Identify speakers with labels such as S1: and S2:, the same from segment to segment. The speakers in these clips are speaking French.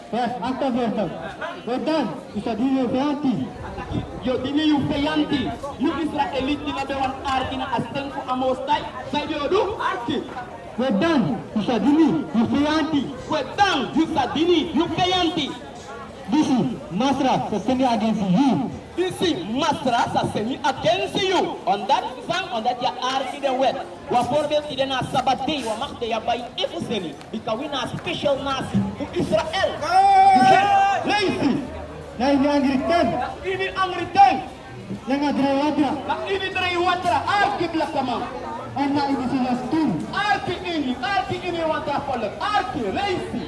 S1: Yes, actor version. Wedan, isa dini feanti.
S2: Yo dini yu feyanti. Yu Israelite di labewan arti na asteng ku amostai. Sai biodu arti.
S1: Wedan, isa dini yu feanti.
S2: Wedang jusa dini yu feyanti.
S1: Disi, Masra, sesemi against you.
S2: Disi masra sa semi against you. On that song, on that ya arti de wet. Wa voorbeeld ide na sabate wa machte ya bay ifuseni. Because we na special nasi to Israel. Lazy.
S1: Na ini Anglican,
S2: Ini Anglican.
S1: yang adrawatra.
S2: Na ini dari watra arti belakang.
S1: Anna ini silastum.
S2: Arti ini watra polek. Arti lazy.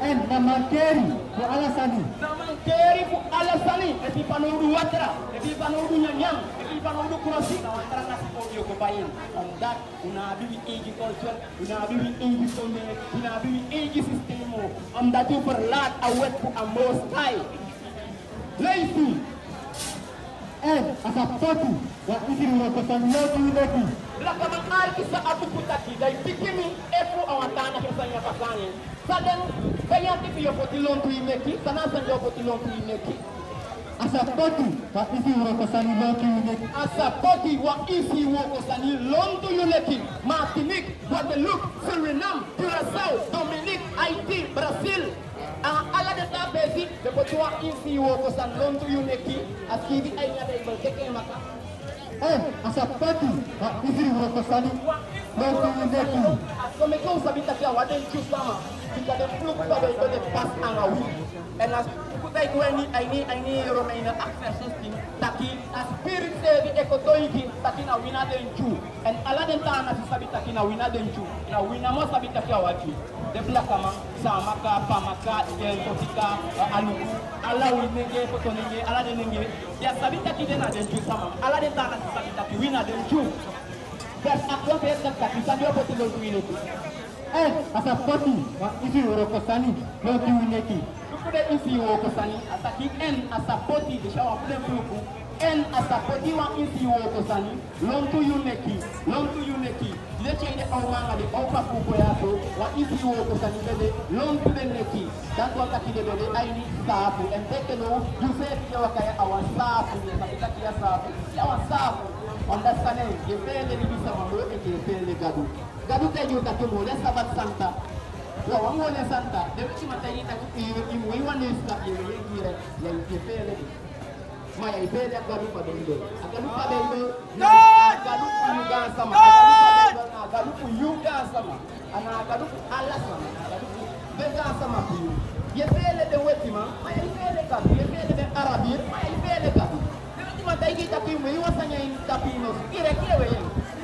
S1: En namakeri ko alasani.
S2: Naman keri fu alasani. Eti panodu watra. Eti panodu nyanyang. Eti panodu kurasi. Na watra nasi audio ko bayin. On that, una bibi age culture. Una bibi age sonne. Una bibi age system. On that you verlaat awet ku amos kai. Lazy.
S1: En asapatu wa isiru rokosan lotu leki.
S2: Lakamang arti sa abu putaki. Dahil bikini efu awantana kesanya pasangin. Sadan kaya tipi yo potilon tu imeki. Sanasan yo potilon tu imeki.
S1: Asapatu wa isiru rokosan lotu leki.
S2: Asapoti wa isi wokosani lontu yuleki. Martinique, Guadeloupe, Suriname, Curaçao, Dominique, Haiti, Brazil. Ang ala de tabesi de potwa isi wokosan lontu yuleki. Askibi ay nga de ibal maka.
S1: En asapatu wa isiru rokosan lotu leki.
S2: Comme quand vous habitez à Waden Chusama, tu as des flux de passe en août. Et là, vous avez une romaine access taki a spirit service ekotoiki taki na wina den chu. And ala den ta na sabi taki na wina den chu. Na wina mo sabi taki awaki. De blakama samaka pamaka el kotika aluku ala winenge fotonenge ala denenge. Ya sabi taki den na den chu sama. Ala den ta na sabi taki wina den chu. Dan aku biasa tak bisa dia betul betul ini.
S1: Asapatu wa isiru rokosani lotu leki.
S2: Kuda isi wokosani ataki en asapoti de shawa kuda fuluku en asapoti wa isi wokosani lontu yuneki leche ide awanga de awpa fuko yato wa isi wokosani bede lontu beneki dan ko ataki de bede aini sapu en tekeno yusef ya wakaya awan sapu ya sabitaki ya sapu ya awan sapu ondasane gefele ni bisa mamlo ke gefele gadu teju takumo le sabat santa. Wa wangole santa de cima tayi tak imu iwane ska yewe gire ya ifele maya ifele agalu pa bendo agalu yuga sama agalu yuga sama ana agalu ala sama agalu bega sama piu yefele de wetima maya ifele ka yefele de arabir maya ifele ka de cima tayi tak imu iwasanya in tapino kire kiwe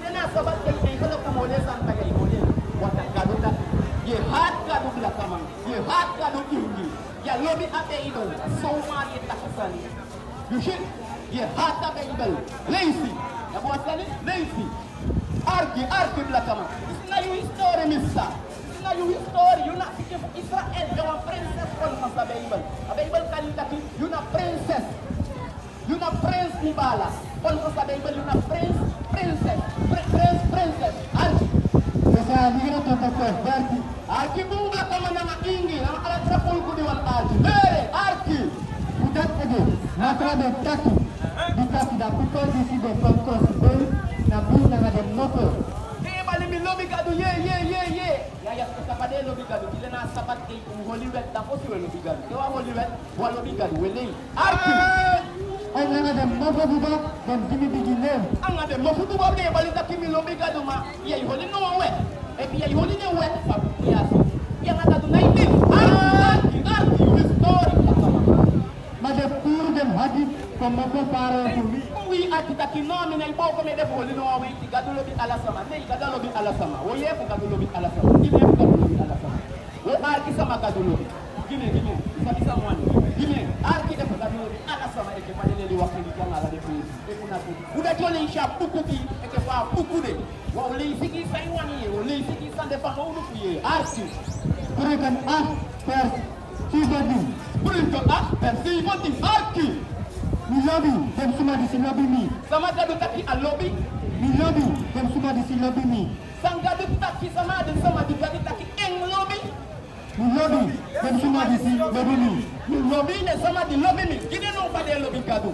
S2: ina sabat tayi kalau kamole santa ga imole wata galu ta ye hat kadu belakang, ye hat kadu tinggi, ya lobi abe idol, semua ye takasani. You should ye hat abe idol, lazy, ya buat sekali lazy, arki belakang. Isna you history missa, isna you history, you nak fikir Israel, jangan princess pun masa abe idol kali lagi, you nak princess Mubala, pun masa abe idol, you nak princess, arki.
S1: Saya dikira tonton berarti.
S2: Arki bunga kama na maingi ang alat sa pulko di wal arki. Bere arki.
S1: Udat aja. Matra de taki. Dikasi da pukul di sini kongkos bel. Namun dengan ada motor.
S2: Kaya bali mi lobi kadu ye. Ya kita pada lobi kadu. Kita na sabat kay Hollywood tapos we lobi kadu. Kaya Hollywood wa lobi kadu wele. Arki.
S1: Ang ada motor juga dan kini begini.
S2: Ang ada motor juga de bali takimi lobi kadu ma. Ya holi no we. Pia holi ne we pa ya. Yang ada tu naik. Arki story.
S1: Mada pur dem hadis komoko para tumi.
S2: Oui, ati takinome na ibo ko me defo lino awi tigado lobi alasama. Ne igado lobi alasama. Wo ye gado lobi alasama. Gine gado lobi alasama. Wo arki sama gado lobi. Gine. Isa mwani. Gine arki defo gado lobi alasama eke madele li wakili kana la defo. E kuna ku. Uda jole isha puku ki eke fa puku de. Wo le siki sai wani ye. Wo le siki san defa no unu kuye. Arki.
S1: Berikan per sibadi.
S2: Berikan per sibadi arki.
S1: Mi lobby, dem semua di sini lobby mi.
S2: Sama gado taki a lobby.
S1: Mi lobby, dem semua di sini lobby mi.
S2: Sang gado taki sama di gado taki eng lobby.
S1: Mi lobby, dem suma disi lobby ni.
S2: Lobby ne sama di lobby ni. Gide non pa de lobby gadu.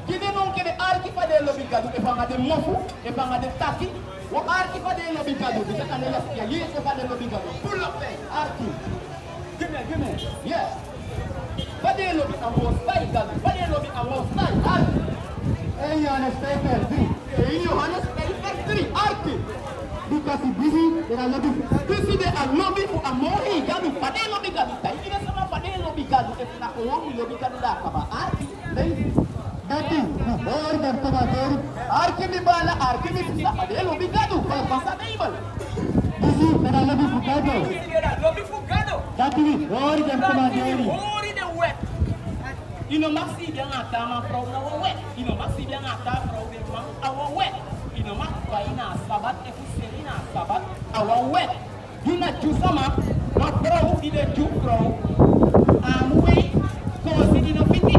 S2: Gide non ke de arki pa de lobby gadu. E pa ngade mofu, e pa ngade taki. Wo arki pa de lobby gadu. Bisa kan elas ya yi ko pa de lobby gadu. Pull up there, arki. Give me. Yeah. Pa de lobby amos style gadu. Pa de lobby amos style arki.
S1: Hey, Johannes Pfeiffer, 3.
S2: Hey, Johannes Pfeiffer 3 arki.
S1: Because he busy, they are lobby.
S2: This is a lobby for a mori gadu. Pa de lobby gadu. Tai ina sama pa de lobby gadu. E na ko lobby gadu da ka ba arki.
S1: Dati, or Bartamator,
S2: Arki mi bala, arki mi pisa, adelo bigado, pasa table.
S1: busy, they are lobby Fugado.
S3: Lobby fugado.
S1: Dati, or Bartamator.
S3: Ori de wet.
S2: Ino maxi bien atama from na wet. Ino maxi bien atama from the man our wet. Ino max paina sabat e fuselina sabat our wet. Yuna jusama, ma pro ide ju pro. Amwe, ko ino fiti.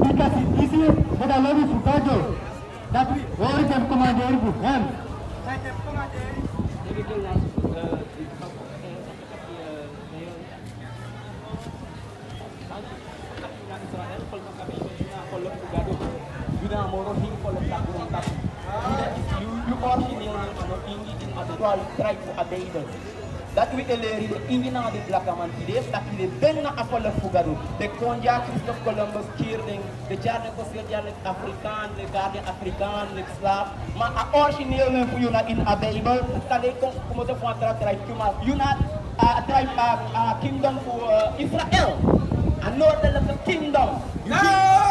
S1: Because he busy, they are lobby Fugado. Dati, or Bartamator, him.
S2: Dat we eleri de ingina de blakaman ide taki de benna akola fugado de konja Christophe Columbus kirding de jarne ko sir jarne afrikaan de garde afrikaan de slaaf ma a origineel ne fu yuna in a bible tale ko como de fo tra tra kuma yuna a tribe kingdom for Israel another the kingdom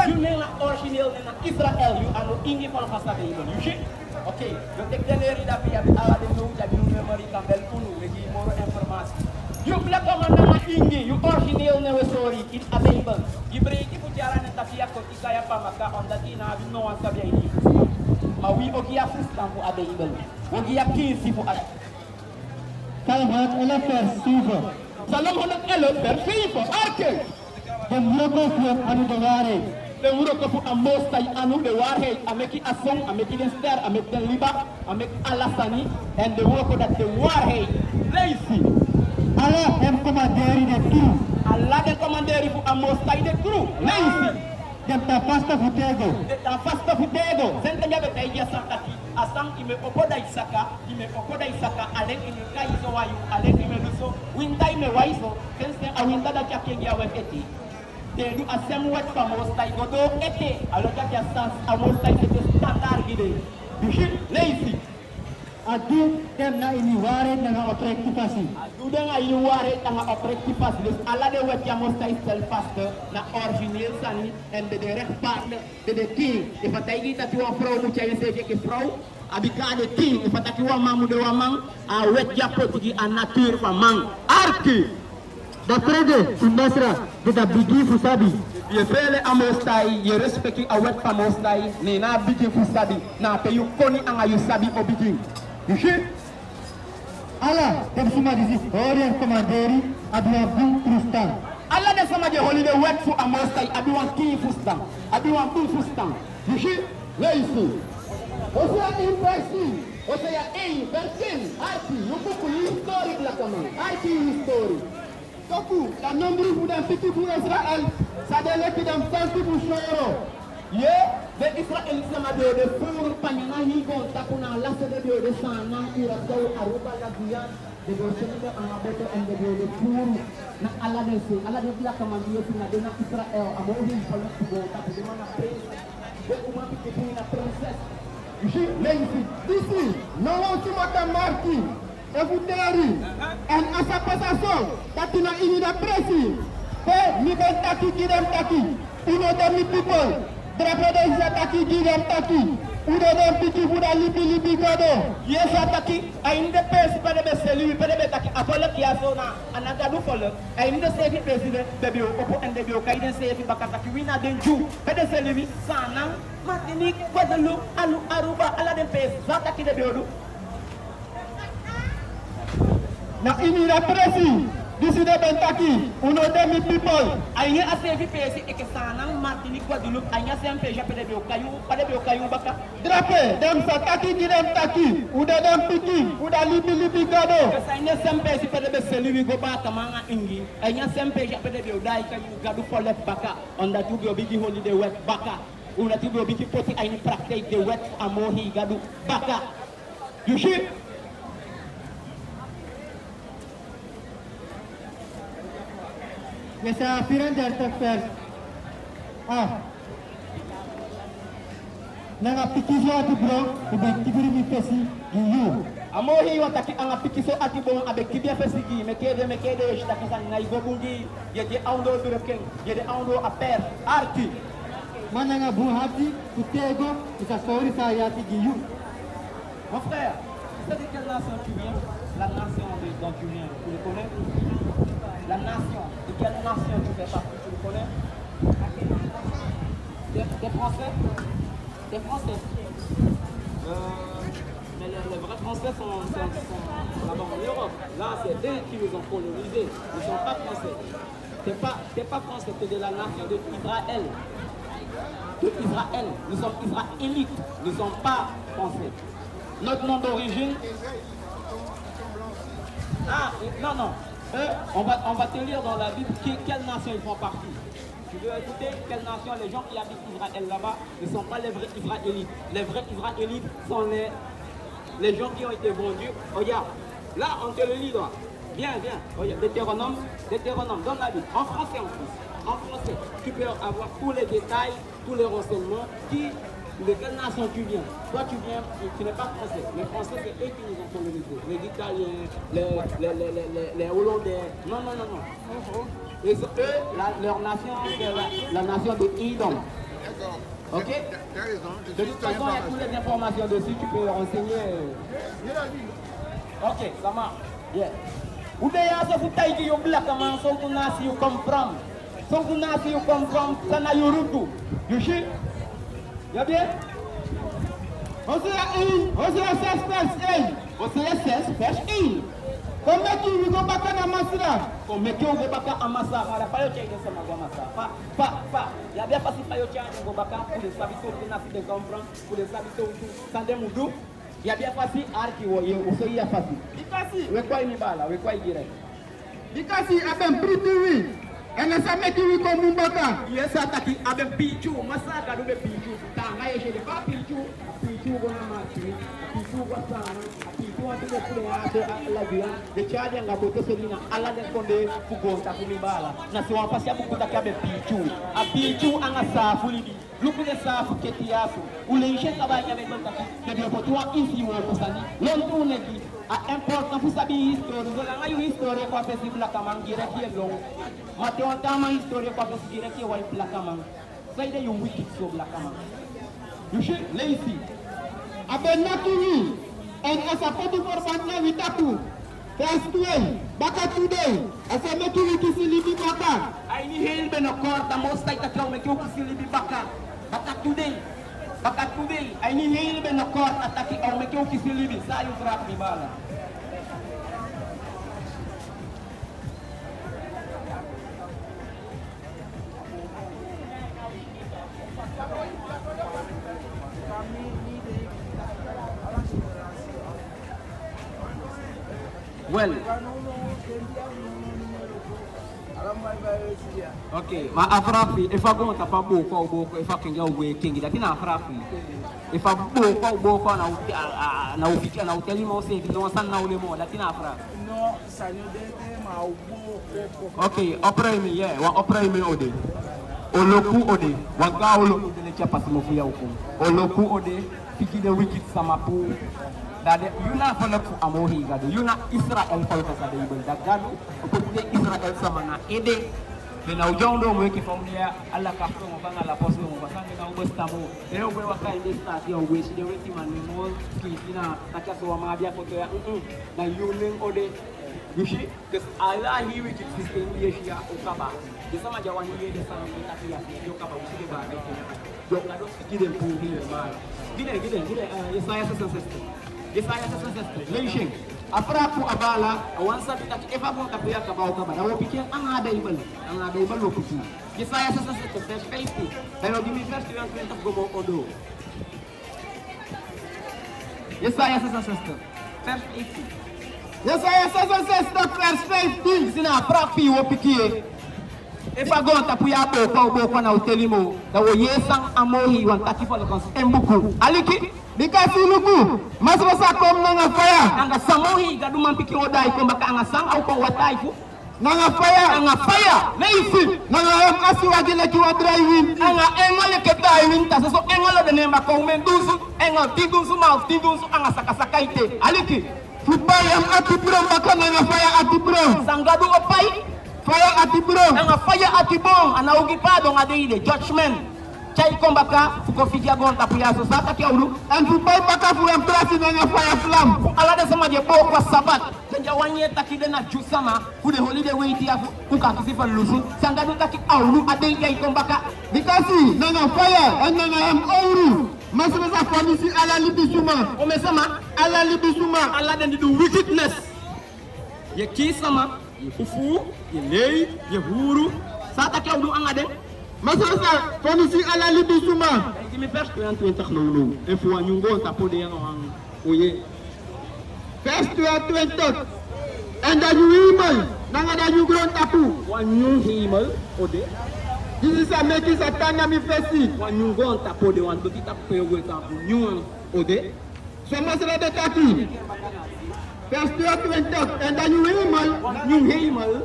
S2: you ne la origineel ne Israel you ano ingi fo fa sa bible you see okay yo tek de leri da fi ala de no jabi no memory kambel kunu legi moro informasi you blakaman na ingi you origineel ne story in a bible ibreki fu jara ne tafiya ko ikaya pa maka on da tina bi no wan sabi ai ma wi ogi ya fustan fu a bible ogi ya kinsi fu a
S1: Salam hat elefer Steve.
S2: salam honak elo per fifo arke
S1: The miracle from Anu Dogare.
S2: le wuro ko fu amos tay anu de warhe ameki asong ameki den ster ameki den liba ameki alasani and the wuro ko that the warhe lazy
S1: Allah hem commanderi de two.
S2: Allah de commanderi fu amos tay de crew lazy
S1: Dem ta pasta futego.
S2: de ta fasta fu dego sente nyabe tay ya sakati asang ime okoda isaka alen ime kaizo wayu alen ime luso winda ime waiso sense a winda da chakenge ya weketi they do a same word for most like go do ete alors that ya sans almost like the standard gide you see lazy
S1: Adu dem na iniware na objektifasi.
S2: duda nga yuware tanga objektifas dus ala de wet ya most like self faster na origineel sani en de rechtvaardig de king if atay kita ti wa pro mu chay se ke pro abika de king if ataki wa mamu de wa mang a wet ya potigi a nature fa mang arki
S1: Da prede Simbasra de da bigi fusabi.
S2: ye fele amostai ye respecti a wet famostai ni na bigi fusabi na pe yu koni anga yu sabi obigi you see
S1: Allah dem suma disi orien commanderi adwa bu Tristan.
S2: Allah de sama je holiday wet fu amostai abi wan king fustan abi wan bu fustan you see lazy osia impression osia versin arti yuku history la kama arti history Toku, la nombre pour d'un petit pour Israël, ça délai que d'un petit pour Choro. Yeah, the Israel sama de fur panjana higon takuna lasa de sana ira kau aruba la dia de goseni de amaboto and de fur na ala de se ala de bila kamandio sina de na Israel amohi pala tugo tapi de mana prince de uma pikiti na princess. You see, lazy. This is no one to mata marki. Evuteri en asa pasaso tatina ini da presi he mi ben taki gidem taki uno de mi people drapo de isa taki gidem taki uno de piki fuda libi gado yes ataki ainde pesi pede be selu pede be taki apola kiaso na anaga du folo ainde sefi president bebi opo ende bi o kaiden sefi bakataki wina denju pede selu sana Martinique Guadeloupe alu Aruba ala de pesi zataki de biodu
S1: na ini la presi
S2: D'ici de Bentaki, uno demi people.
S3: Aïe, assez vite, et que ça en a Martinique, Guadeloupe, aïe, c'est un peu, j'ai pas de caillou, pas de caillou, baka.
S2: Drapé, dem Sataki, dem Taki, ou de dem Piki, ou de Libi Gado.
S3: Que ça y est, c'est un peu, si pas de celui qui va à Ingi, aïe, c'est un peu, j'ai pas de caillou, Gado for left baka, on a tout big holiday wet baka, ou a tout big poti, aïe, pratique de wet à Mohi, Gado, baka. You ship?
S1: Mais c'est un firme d'interface. Ah. Nanga pikizo ati bro, ube kibiri mi pesi, giyu.
S3: Amohi wataki anga pikiso ati bon avec qui bien fait sigi me kede je takisa ngai gobungi yede aundo dureken yede aundo a père arti
S1: Mananga buhati, kutego, isa sori sa yati giyu.
S3: mon frère tu sais de quelle nation tu viens la nation dont tu viens tu le connais la nation de quelle nation tu fais partie tu le connais des Français mais les vrais Français sont là-bas en Europe. Là, c'est eux qui nous ont colonisés. Ils ne sont pas Français. Tu n'es pas Français, tu es de la nation d'Israël. Nous sommes israélites. Nous ne sommes pas Français. Notre nom d'origine... Ah, non. Eux, on va te lire dans la Bible quelle nation ils font partie. Tu veux écouter quelle nation les gens qui habitent Israël là-bas ne sont pas les vrais Israélites. Les vrais Israélites sont les gens qui ont été vendus. Regarde, là on te le lit là. Viens. Regarde, Deutéronome, donne la Bible. En français en plus. En français. Tu peux avoir tous les détails, tous les renseignements. De quelle nation tu viens? Toi tu n'es pas français. Les Français c'est eux qui nous ont colonisés. Les Italiens, les Hollandais. Non. Et eux, leur nation, c'est la nation de Edom. Ok? De toute façon, il y a toutes les informations dessus, tu peux renseigner. Ok, ça marche. Yeah. Ou bien, ça vous taille qui est black, son qu'on a si vous comprenez. Son qu'on a si vous comprenez, ça n'a eu tout. You see? Y'a bien?
S1: On se la 16 pêche, Comme tu veux go baka na masira.
S3: Comme tu veux baka amasa, mara pas yo tchai de sama go amasa. Pas. Il y a bien pas si pas yo tchai go baka pour les sabitos qui n'a de comprendre, pour les sabitos sans des moudou. Il y a bien pas si arki wo yo so ya fasi. Bikasi, we kwa ni bala, we kwa direct.
S1: Bikasi abem pritiwi. Ena same kiwi ko mumbaka.
S3: Yes ataki abem pichu, masaka do be pichu. Tanga ye de pas pichu go na mati. Pichu go sana. Pichu ati ko la via. De chadia ngaboto selina ala de konde fugonta kumibala. Na si wampasi abukuta kabe pichu. A pichu anga safu libi. Luku de safu keti yafu. Ule ishe kabanya be bonta. De bien potwa isi wo kusani. Lontu neki. A important pour saber histoire. Vous avez une histoire quoi faire si la camang direct qui est long. Maintenant on a une histoire quoi faire si direct qui est la camang. Ça il y a une wicked sur la camang. You should lazy.
S1: Abenakini and as a photo for Bangla Witaku. First way, baka today. As a making kisilibi baka.
S3: I need help in a court. The most like the cow make you kisilibi baka. Baka today. I need help in a court. Attacking or make you kisilibi. Sa you drop me bala. Well, okay, ma afrafi if I go to Pabo for if I can go away king that in afrafi if I go for na ufiki na uteli mo say no san na ule mo that in afrafi
S4: no sanyo de ma
S3: okay opera me yeah wa opera me ode oloku ode wa ga oloku de le chapa mo fuya uko oloku ode fiki de wicked samapu that you not follow amohi gado you not Israel follow sa de ibel that gado ko de Israel sama na ede na ujondo mweke familia alla kapto mo banga la posto mo basanga na ubesta mo leo bwe waka inde start yo we de weti man mo kina nakaso wa mabia ko to ya na yulen ode yushi cuz ala hiwi ki system yeshia ukaba de sama jawani yede sana ni takia yo kaba usige ba yo ngado sikide mpungi mara gide Yesaya 66 Yesaya 66 Leishin Afra ku abala, awansa kita ki eva bon tapu ya kabau kabara. Wo pikir ang ada ibal lo pikir. Yesaya 67 verse 50. Hello, give me verse 20 of Gomo Odo. Yesaya 67 verse 50.
S1: Yesaya 67 verse 50.
S3: Sina afra pi wo pikir. Eva gon tapu ya bo na utelimo. Da wo yesang amohi wan takifa le kons embuku. Aliki
S1: Dikasih luku, mas masa kom nanga faya,
S3: anga samohi gadumang pikir odai ko baka anga sang au ko watai fu.
S1: nanga faya,
S3: Leisi
S1: nanga em asi wajile kiwa driving,
S3: anga engole ke driving ta so engole de nemba ko mendusu engol tindusu mau tindusu anga sakasakaite aliki
S1: fupai em ati bro baka nanga faya ati bro,
S3: sangadu opai
S1: faya ati bro,
S3: anga fire atibong ana ugipado ngadeide judgment chai kombaka fuko fikia gonta puya so sata kia ulu
S1: en fupai baka fu em trasi nanga faya flam,
S3: alade sama je bo kwa sabat tenja wanye takide na jusama fu de holiday wait ya fuka kisifa lusu sangadu taki aulu adeide chai kombaka
S1: dikasih nanga faya, en nanga em ouru, mas masa komisi ala libisuma,
S3: omesema
S1: ala libisuma,
S3: ala den do wickedness ye kisama ye fufu ye lei ye huru sata kia ulu angade
S1: mas masa komisi ala libisuma,
S3: give me first 20 takno e fu anyungo tapode yang ang oye
S1: verse 20, en dan yuimal, nanga dan yugron tapu,
S3: wanyung himal ode
S1: this is a make is a tanya mi fesi,
S3: wanyungo tapode wan to kita pewe tapu nyung ode
S1: so mas rada taki, verse 20, en dan yuimal,
S3: nyung himal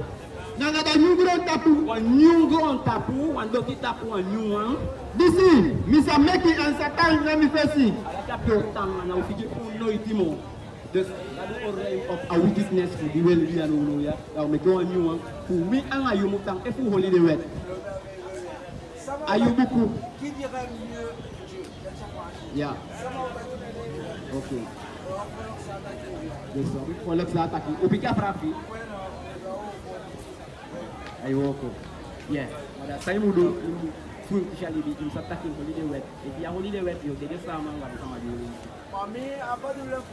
S1: nanga dan yugron tapu,
S3: wanyungo tapu wan to kita pu wanyung
S1: this is misa make and satan na mi fesi,
S3: alaka pe tang na ufiji fu no itimo this that all right of a wickedness for the well we anu ya now me go anyung fu mi anga yumutang e fu holiday wet ayubuku
S4: Qui dirait mieux Dieu?
S3: yeah okay yes so we follow that aquí upika frafi ayoko yeah ada saya mudu full kishali di imsata kin holiday wet if ya holiday wet yo tede sama ngam sama diri
S4: Mami, apa dulu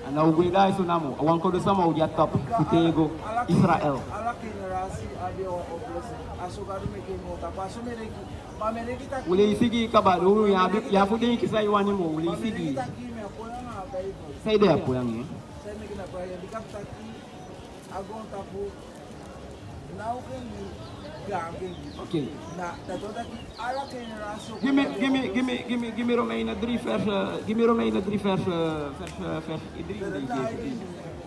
S3: ana ugwida isu namo awanko do sama uja top kutego Israel
S4: ala generasi ade o oblese asugadu meke ngota paso mereki pamereki ta
S3: ule isigi kabadu ya fudi kisai wani mo ule isigi
S4: ta ki me apoya na bible
S3: sai da apo yang ye
S4: sai meke na kwa yandi kapta ki agon tapu na ukengi gangengi
S3: okay
S4: na tatoda ki ala generasi
S3: give me Romeinen 3 vers give me Romeinen 3 vers 3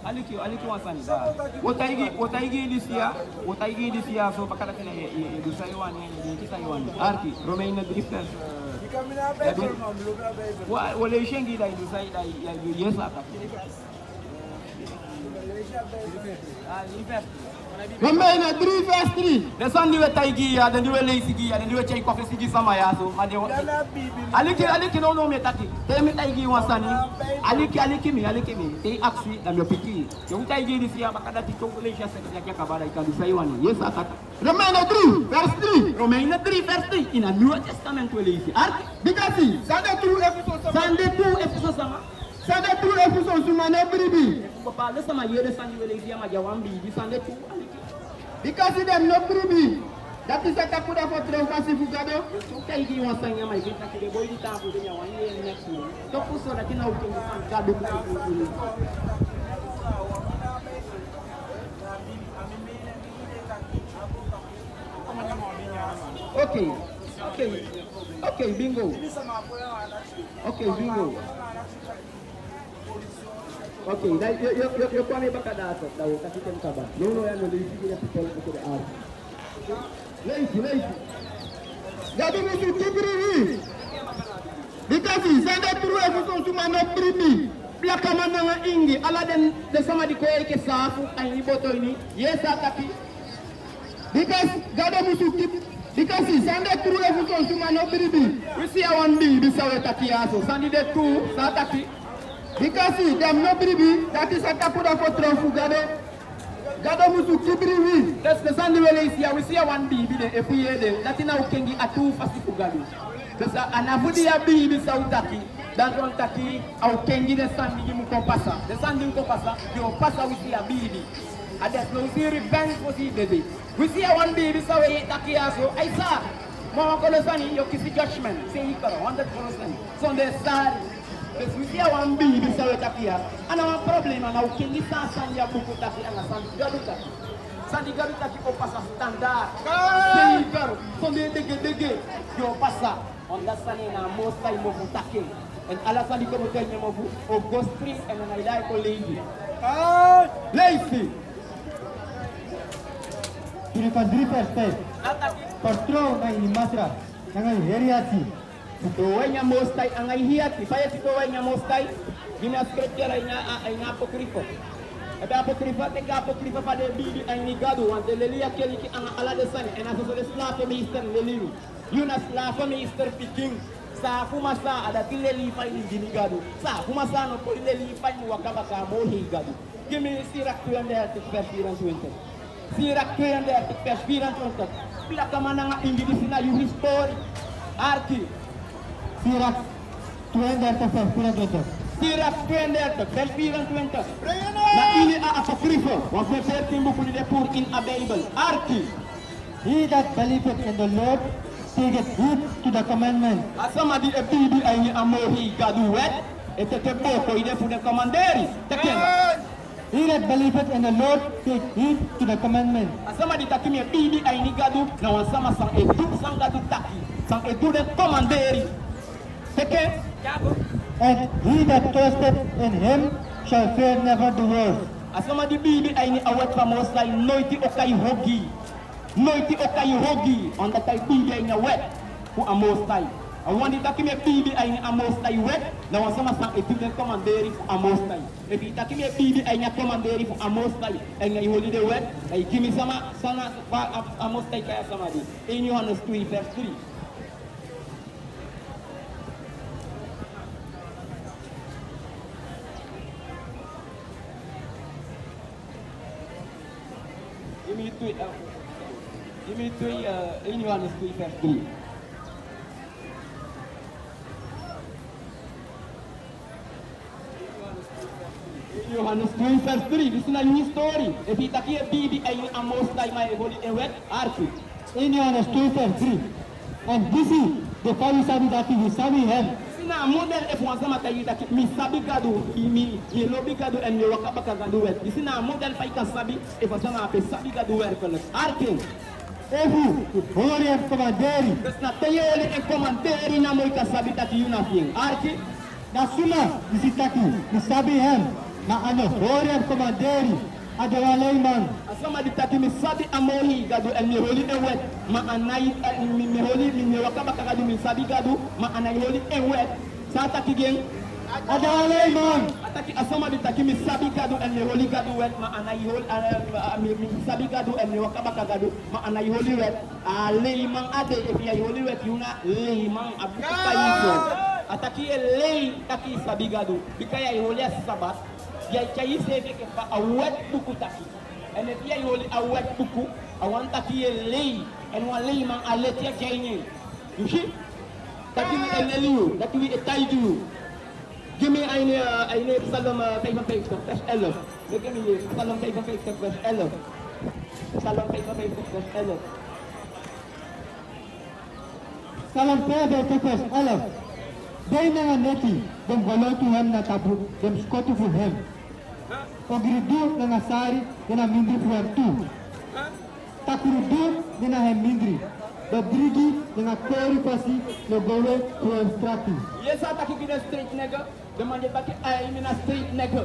S3: aliki wasani da wotaigi lisia so pakala tena du saywan ni ki saywan arki Romeinen 3 vers
S4: dikamina bible mamluga bible
S3: wale shengi da du sai da ya yesa ka
S1: Romeinen 3 verse 3,
S3: desandi we taigi ya de we leisigi ya de we chai kofe sigi sama ya so made
S4: dana bibi
S3: aliki no me taki te mi taigi wasani aliki mi te aksi da me piki yo taigi ni sia bakada ti to le jasa ya kabara ikadu saiwani yesa kata
S1: Romeinen 3 verse 3,
S3: Romeinen 3 vers 3 in a New Testament we leisi arki
S1: dikasih sanda turu
S3: Efeso sama
S1: sanda turu efuso sumane bribi,
S3: papa le sama yele sandi we leisi ma jawambi di sande tu aliki
S1: dikasih dem no bribi, dati sata kuda fotre ukasi fugado,
S3: taigi wasanya mai kita kide boy di tabu de nyawani ye next year to puso da kina ukengi san gadu ku Okay, bingo. Okay, bingo. Okay, yo kwame baka dato daw kasi kan ka ba. No yan no lisi ya pitol ko de ar.
S1: leisi, gadu musu kibriwi, dikasih sanda turu efuso sumane bribi,
S3: Plaka mananga ingi ala den de sama di ko ke safu ay boto ni yesa tapi
S1: dikasih gadu musu kip, dikasih sanda turu efuso sumane bribi,
S3: wisi awan bi bisawe taki aso sandi de tu sa taki
S1: dikasih dem no bribi, dati sata kuda fotre fugado, gadu musu kibriwi,
S3: des de sandi wele isi ya wisi awan bi de epuye de latina ukengi atu fasi kugalu des anabudi ya bi bisawe taki dans un taki au kengi de sandi mu ko passa de sandi ko passa yo passa wisi a bibi ades no siri ben fosi bebe wisi a one bibi sawe taki aso ay sa mo ko le sani yo kisi judgment say ikaro 100% son de sari bes wisi a one bibi sawe taki ana un problema na o kengi sa sandi a buku taki ana sandi gadu taki sandi gadu taki ko passa standard say ikaro son de dege yo passa on da sani na mosta imo futake en ala sani ko mutenya mo o go street en na ilai ko lady lazy
S5: Kini driver step patrol na ini masra nangai heriasi
S3: to wenya mostai angai hiati saya to wenya mostai gina scripture ina apokrifo ada apokrifo te apokrifo pada bibi ai gado ante lelia keli ki anga ala de sani en aso de slave minister leliru Yuna slave minister piking sa fumasa ada tileli fai ni gado sa fumasa no poleli fai ni wakaba ka mohi gado kimi sirak tu ande ati perspiran suente sirak tu ande ati perspiran suente bila kamana nga indi di sina you history arki
S5: sirak tuenda ta perspiran suente
S3: sirak tu ande ati perspiran suente na ini a apokrifo wa fer timbu kuli de pour in a bible arki
S5: he that believeth in the Lord taketh heed to the commandment.
S3: Asama di bibi ai amohi gadu wet etete boko ide fu de commanderi tekena
S5: He that believeth in the Lord take heed to the commandment.
S3: asama di takimi bibi ai gadu na wasama sang edu sang gadu taki sang edu de commanderi teke
S5: And he that trusteth in him shall fear never the worst.
S3: asama di bibi ai awet famosai noiti okai hogi on the tai bibi ai wet fu amostai awandi takimi bibi ai amostai wet na wasama sang edu de commanderi fu amostai ebi takimi bibi ai commanderi fu amostai ai holi de wet ai kimi sama sana amostai kaya sama di in Johannes 3 verse 3. In Johannes 3 verse 3. Johannes 3 verse 3. This is a new story. If you take a baby and you almost like my holy wet arki.
S5: In Johannes 2 verse 3. And this is the Pharisee that you sabi him.
S3: Sina model if one sama tayi that mi sabi gadu mi lobi gadu and you wakaba gadu wet. This is a model fa ka sabi if one sama pe sabi gadu wet kono arki.
S5: Ehu, holy and commanderi.
S3: That's not tayoli and commentary na mo ka sabi that you na thing. Arki.
S5: Nasuma, isitaki, isabi him. Na ano, holy and commanderi. Adawalay man.
S3: Asama di taki mi sabi amohi gadu and mi holi and wet. Ma anay mi holi mi wakaba gadu mi sabi gadu ma anay holi and wet. Sa taki gen
S5: Adawalay man.
S3: ataki asama di taki mi sabi gadu and mi holi gadu wet ma anay holi mi sabi gadu and mi wakaba gadu ma anay holi wet. Lei mang ade if ya holi wet yuna lei mang abuka kayo. Ataki lei taki sabi gadu bikaya holi sabat. Ya cai sebe ke pa awet buku taki and if ya holi awet buku awan taki lei and one lei mang alet ya jaine you see taki mi eleliu taki mi etaidu give me eine psalm 55 vers 11 give me psalm 55 vers 11 psalm 55 vers 11
S5: Salam pede tekes alaf. Dai na neti dem golo tu hem na tabu dem skotu fu hem. Ogridu na sari na mindri fu hem tu. Takrudu na hem mindri. The brigi na kori pasi no golo fu hem strati.
S3: yes ataki gina street nigga the man je taki ay mina street nigga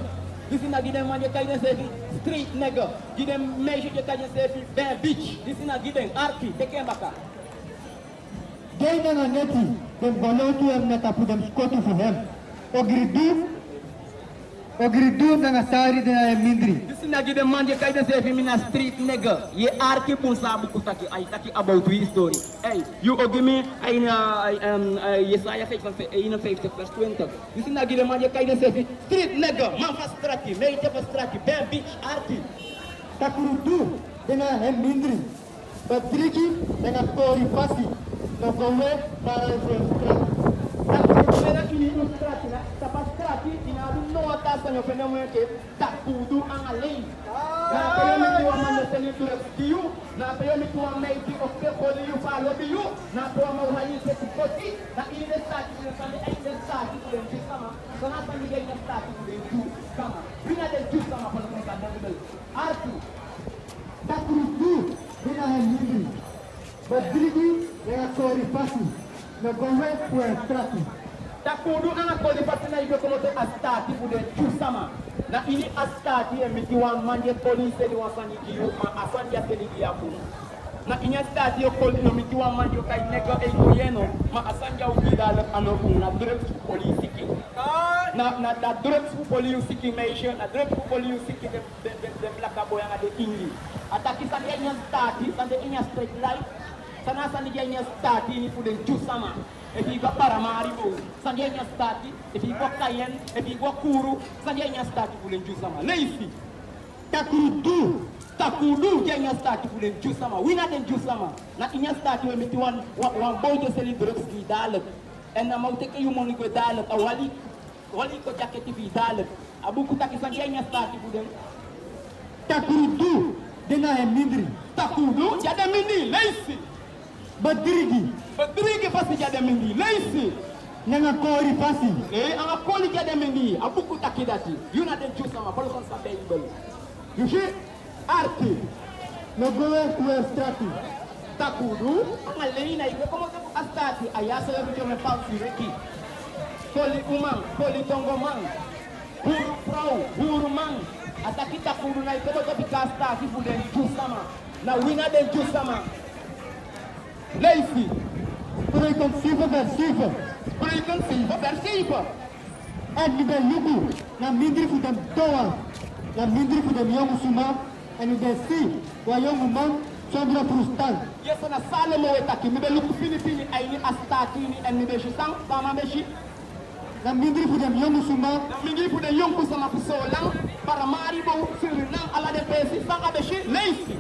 S3: this is na gina man je kay na sefi street nigga gina meje je kay na sefi ben beach this is na gina arki tekembaka
S5: Dai na neti dem golo tu hem na tabu dem skotu fu hem. Ogridu na sari na hem mindri.
S3: this is na gina man je kay na sefi mina street nigga ye arki pun sabu kutaki ay taki about we story hey you give me ay Yesaya 51 verse 20 this is na gina man je kay na sefi street nigga man fa strati meje fa strati ben beach arki
S5: Takrudu na hem mindri. The brigi na kori pasi no golo para fu hem strati.
S2: Pena ini ilustrasi na tapas krati inalu nota sa nyo fenómeno que takudu ang alay. Na payo mi tuwa man na seni turas diyu, na payo mi tuwa may di ofe koli yu falo diyu, na payo mawhayi se tikoti, na ini stati na sani ay stati kulen ju sama. Sana pa ni gay na stati kulen ju sama. Bina de ju sama pala kung kadang bel. Arti
S5: Takudu binahan hindi. Badrigi nga kori pasi. Nagawa po ang trati.
S2: Takudu ang koli pasi na ibe komote astati kulen ju sama. Na ini astati emitiwa manje polisi ni wasani kiyo ma asani ya seli ya kuno. Na ini astati yo koli no mitiwa manje kai nego e koyeno ma asani ya ukidala ano kuna direct polisi ki. Na direct polisi ki measure na direct polisi ki de plaka boyanga de ingi. Ataki sani ya stati sande inya straight light. Sana sani ya stati ni puden ju sama. E fi gua Paramaribo, sandianya stati, e fi gua Cayenne, e fi gua Kuru, sandianya stati pulen ju sama. Leifi. Takudu janya stati pulen ju sama. Wina den ju sama. Na inya stati we miti wan bojo seli drugs di dalet. En na mau teke yu moni ko dalet awali ko jaketi fi dalet. Abu kutaki sandianya stati pulen.
S5: Takudu dena mindri.
S2: Takudu jada mindi leifi. Badrigi pasi jada mindi leisi
S5: nanga kori pasi
S2: anga koli jada mindi abuku takidati yuna den ju sama polo kon sabe ibel yushi arti
S5: no goe ku strati
S2: takudu anga leina ibe como que astati ayasa ya bicho me pausi reki koli umang koli tongoman buru prau buru man ataki takudu na ibe ko bikasta ki fuden ju sama na wina den ju sama Leifi,
S5: preconceived versiva. En die ben lugu, na mindri fu dem toa, na mindri fu dem jongu suma, en die si, wa jongu man, sondra frustan.
S2: Yes, na sale mo etaki, mi be lugu Filipini, aini astaki ni en mi be shisang, sama beshi.
S5: Na mindri fu dem jongu suma,
S2: Na mindri fu dem jongu sama pusolang, para maribo, Surinam, ala de pesi, sanga beshi, Leifi.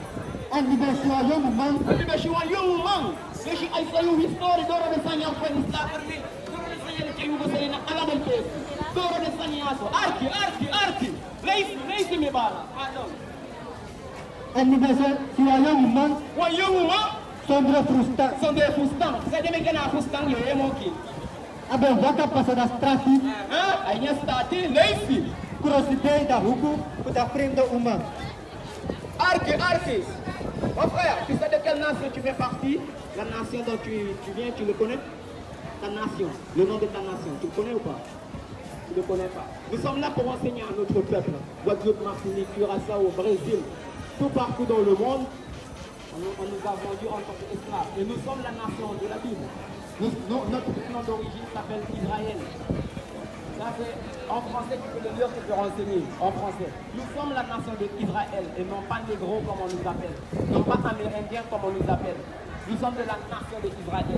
S5: en die ben siwa jongu man,
S2: Mi be shi wan young man, beshi ay sayu history, doro de sanyang kwen islakarni, doro de sanyang chayu go sayina, ala de pesi, doro de sanyaso, arti, Leifi mi bala, adon.
S5: en die ben siwa jongu man,
S2: Wan young man,
S5: sondra frustan.
S2: sonde fustang, sa de me kena fustang yo emoki.
S5: Abe waka pasada strati,
S2: Ay niya stati, Leifi.
S5: kuroside da huku, uta frendo uma.
S2: Arti. Mon frère, tu sais de quelle nation tu fais partie? La nation dont tu viens, tu le connais? Ta nation, le nom de ta nation, tu le connais ou pas? Tu ne le connais pas. Nous sommes là pour enseigner à notre peuple. Guadeloupe, Martinique, Curaçao, au Brésil, tout partout dans le monde, on nous a vendus en tant qu'esclaves. Et nous sommes la nation de la Bible. Notre nom d'origine s'appelle Israël. Ça c'est en français, tu peux le lire, tu peux renseigner. En français. Nous sommes la nation d'Israël et non pas négro comme on nous appelle. Non pas amérindiens comme on nous appelle. Nous sommes de la nation d'Israël.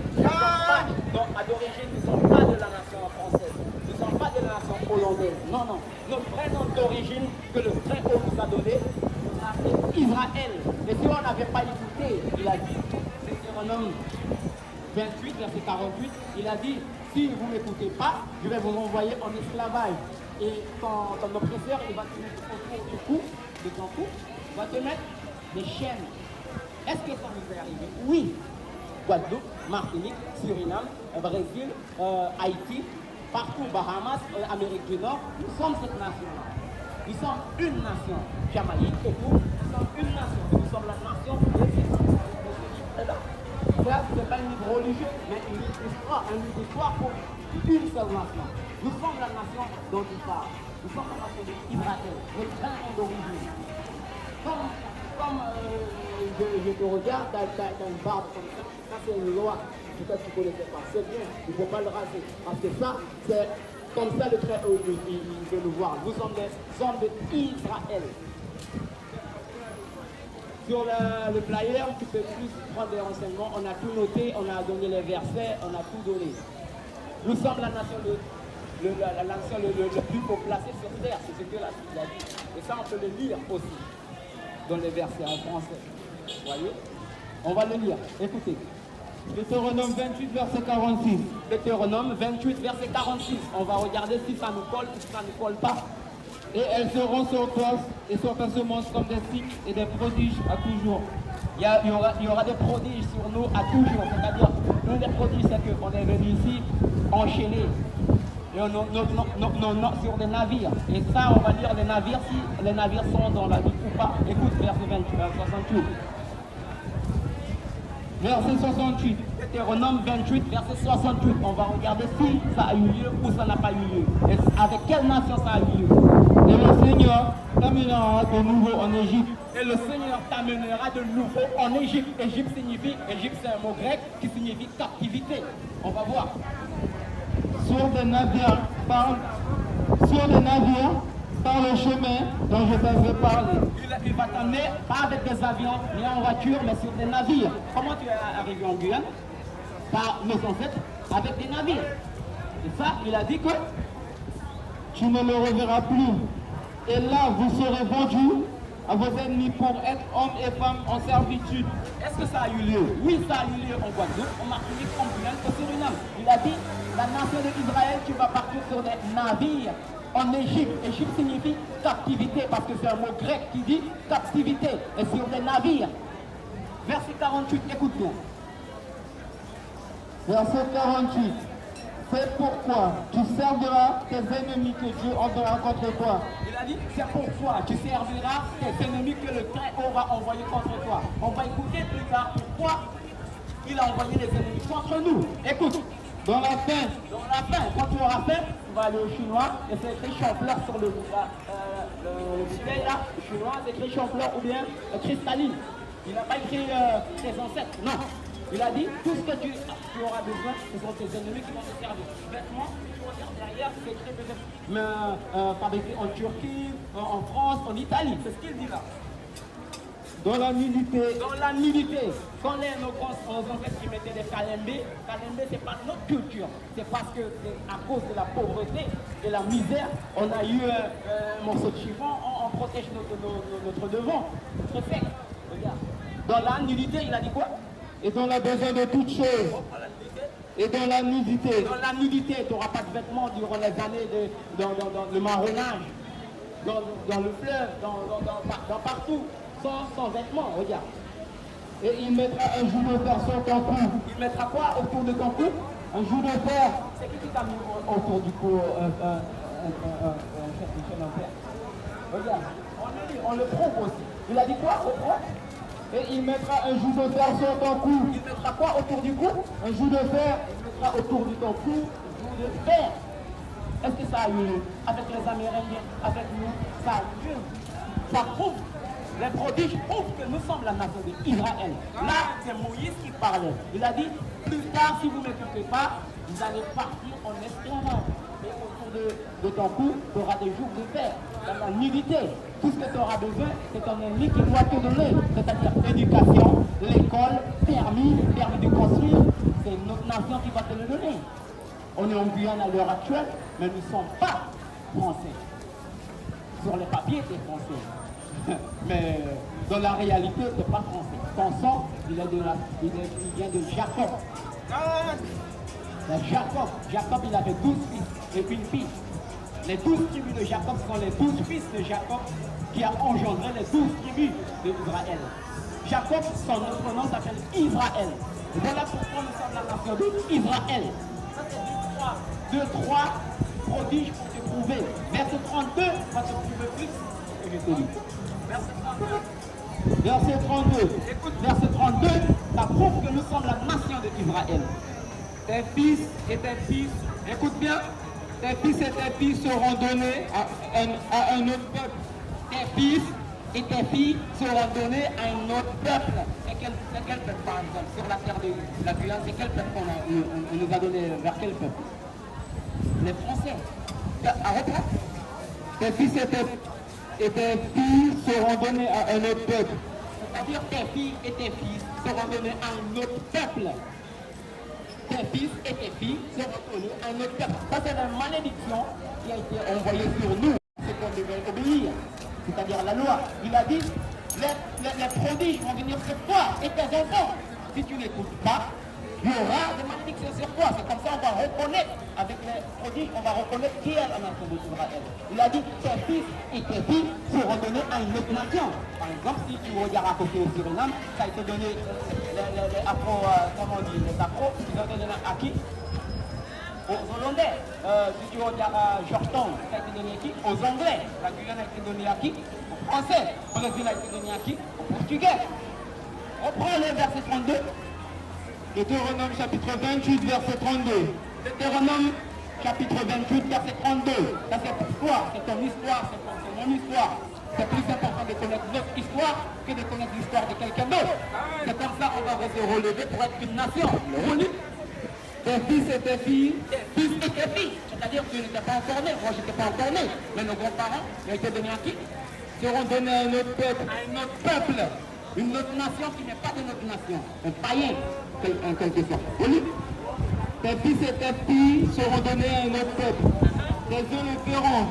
S2: Donc à d'origine, nous ne sommes pas de la nation française. Nous ne sommes pas de la nation hollandaise. Non. Notre vrai nom d'origine que le Très-Haut nous a donné, c'est Israël. Et si on n'avait pas écouté, il a dit, c'est Deutéronome 28, verset 48, il a dit, si vous ne m'écoutez pas, je vais vous envoyer en esclavage. Et ton oppresseur, il va te mettre autour du cou, de ton cou, il va te mettre des chaînes. Est-ce que ça nous est arrivé? Oui. Guadeloupe, Martinique, Suriname, Brésil, Haïti, partout, Bahamas, Amérique du Nord, nous sommes cette nation-là. Nous sommes une nation. Jamaïque et tout, nous sommes une nation. Nous sommes la nation de Jésus. Ce n'est pas un livre religieux, mais un livre d'histoire pour une seule nation. Nous sommes la nation dont il parle. Nous sommes la nation d'Israël, notre vrai nom d'origine. Comme je te regarde, tu as une barbe comme ça c'est une loi. Peut-être que tu ne connaissais pas. C'est bien, il ne faut pas le raser. Parce que ça, c'est comme ça le Très-Haut, il veut nous voir. Nous sommes des hommes d'Israël. Sur le flyer, tu peux plus prendre des renseignements. On a tout noté, on a donné les versets, on a tout donné. Nous sommes la nation la nation le plus haut placé sur terre. C'est ce que la Bible a dit. Et ça, on peut le lire aussi dans les versets en français. Vous voyez? On va le lire. Écoutez.
S5: Deutéronome 28, verset 46.
S3: Deutéronome 28, verset 46. On va regarder si ça nous colle ou si ça ne nous colle pas.
S5: Et elles seront sur toi et sur ta semence comme des signes et des prodiges à toujours.
S3: Il y aura des prodiges sur nous à toujours. C'est-à-dire, nous les prodiges, c'est qu'on est venu ici enchaînés. Et sur des navires. Et ça, on va dire les navires, si les navires sont dans la vie ou pas. Écoute, verset 68.
S5: Verset 68.
S3: Deutéronome 28, verset 68. On va regarder si ça a eu lieu ou ça n'a pas eu lieu. Et avec quelle nation ça a eu lieu.
S5: Et le Seigneur t'amènera de nouveau en Égypte.
S3: Et le Seigneur t'amènera de nouveau en Égypte. Égypte, c'est un mot grec qui signifie captivité. On va voir.
S5: Sur des navires par le chemin dont je t'avais parlé.
S3: Il va t'amener pas avec des avions ni en voiture, mais sur des navires. Comment tu es arrivé en Guyane? Par nos ancêtres, avec des navires. Et ça, il a dit que
S5: tu ne le reverras plus. Et là, vous serez vendus à vos ennemis pour être hommes et femmes en servitude.
S3: Est-ce que ça a eu lieu? Oui, ça a eu lieu en Guadeloupe, en Martinique, en Guyane, au Suriname. Il a dit, la nation d'Israël, tu vas partir sur des navires en Égypte. Égypte signifie captivité, parce que c'est un mot grec qui dit captivité. Et sur des navires. Verset 48, écoute bien.
S5: Verset 48. C'est pourquoi tu serviras tes ennemis que Dieu enverra contre toi.
S3: Il a dit, c'est pourquoi tu serviras tes ennemis que le Très-Haut va envoyer contre toi. On va écouter plus tard pourquoi il a envoyé les ennemis contre nous. Écoute,
S5: dans la fin,
S3: quand tu auras faim, tu vas aller au chinois et c'est écrit champleur sur le bouteille là. Le chinois, c'est écrit champleur ou bien cristalline. Il n'a pas écrit tes ancêtres, non. Il a dit, tout ce que tu auras besoin, ce sont tes ennemis qui vont te servir. Vêtements, tu regardes derrière, c'est écrit peut-être fabriqué en Turquie, en France, en Italie. C'est ce qu'il dit là.
S5: dans la nudité.
S3: Dans la nudité. Quand nos ancêtres qui mettaient des calembés, c'est pas notre culture. C'est parce que à cause de la pauvreté et la misère, on a eu un morceau de chiffon, on protège notre devant, notre fête. Regarde. Dans la nudité, il a dit quoi?
S5: Et dans la besoin de toutes choses. Et dans la nudité.
S3: Dans la nudité, tu n'auras pas de vêtements durant les années dans le marronnage, dans le fleuve, dans partout, sans vêtements, regarde.
S5: Et il mettra un joug de fer sur ton cou.
S3: Il mettra quoi autour de ton cou?
S5: Un joug de fer.
S3: C'est qui t'a mis autour du cou une chaîne en fer? Regarde, on le prouve aussi. Il a dit quoi au prouve?
S5: Et il mettra un joug de fer sur ton cou.
S3: Il mettra quoi autour du cou?
S5: Un joug de fer.
S3: Il mettra autour de ton cou un joug de fer. Est-ce que ça a eu lieu? Avec les Amérindiens, avec nous, ça a eu lieu. Ça prouve. Les prodiges prouvent que nous sommes la nation d'Israël. Là, c'est Moïse qui parlait. Il a dit, plus tard, si vous ne m'écoutez pas, vous allez partir en esclavage. Et autour de ton cou, tu auras des jougs de fer. Dans la nudité, tout ce que tu auras besoin, c'est un ennemi qui doit te donner. C'est-à-dire éducation, l'école, permis de construire. C'est notre nation qui va te le donner. On est en Guyane à l'heure actuelle, mais nous ne sommes pas français. Sur les papiers, c'est français. Mais dans la réalité, c'est pas français. Ton sang, il vient de Jacob. Jacob, il avait 12 fils et une fille. Les 12 tribus de Jacob sont les 12 fils de Jacob qui a engendré les 12 tribus d'Israël. Jacob, notre nom s'appelle Israël. Voilà pourquoi nous sommes la nation d'Israël. Ça, c'est 2-3 prodiges pour te prouver. Verset 32, va te prouver plus que je te lis.
S5: Verset 32.
S3: Écoute, verset 32, ça prouve que nous sommes la nation d'Israël.
S5: Tes fils et tes fils, écoute bien, tes fils et tes filles seront donnés à un autre peuple.
S3: Tes fils et tes filles seront donnés à un autre peuple. C'est quel peuple, par exemple, sur la terre de la Guyane, c'est quel peuple qu'on nous a donné, vers quel peuple? Les Français. Arrête là.
S5: Tes fils et tes filles seront donnés à un autre peuple.
S3: C'est-à-dire tes filles et tes fils seront donnés à un autre peuple. Tes fils et tes filles seront donnés à un autre peuple. Ça, c'est la malédiction qui a été envoyée sur nous. C'est qu'on devait obéir. C'est-à-dire la loi. Il a dit, les prodiges vont venir sur toi et tes enfants. Si tu n'écoutes pas,
S2: il y aura des malédictions sur toi. C'est comme ça on va reconnaître, avec les prodiges, on va reconnaître qui est la nation d'Israël. Il a dit tes fils et tes filles seront donnés à une autre nation. Par exemple, si tu regardes à côté au Suriname, ça a été donné, les afro, comment on dit, les afro, ils ont donné à qui? Aux Hollandais. Si tu regardes à Georgetown, ça a été donné à qui? Aux Anglais. La Guyane a été donnée à qui? Aux Français. Le Brésil a été donné à qui? Aux Portugais. On prend le verset 32.
S5: Deutéronome chapitre 28, verset 32.
S2: Deutéronome chapitre 28, verset 32. Ça c'est pour toi, c'est ton histoire, c'est mon histoire. C'est plus important de connaître notre histoire que de connaître l'histoire de quelqu'un d'autre. C'est comme ça qu'on va se relever pour être une nation. Relis.
S5: Tes fils et tes filles,
S2: Tes fils et tes filles. C'est-à-dire que tu n'étais pas encore né. Moi, je n'étais pas encore né. Mais nos grands-parents, ils ont été donnés à qui?
S5: seront donnés à un autre peuple.
S2: À un autre peuple. Une autre nation qui n'est pas de notre nation. Un païen, en quelque sorte. Relis.
S5: Tes fils et tes filles seront donnés à un autre peuple. Tes yeux le verront.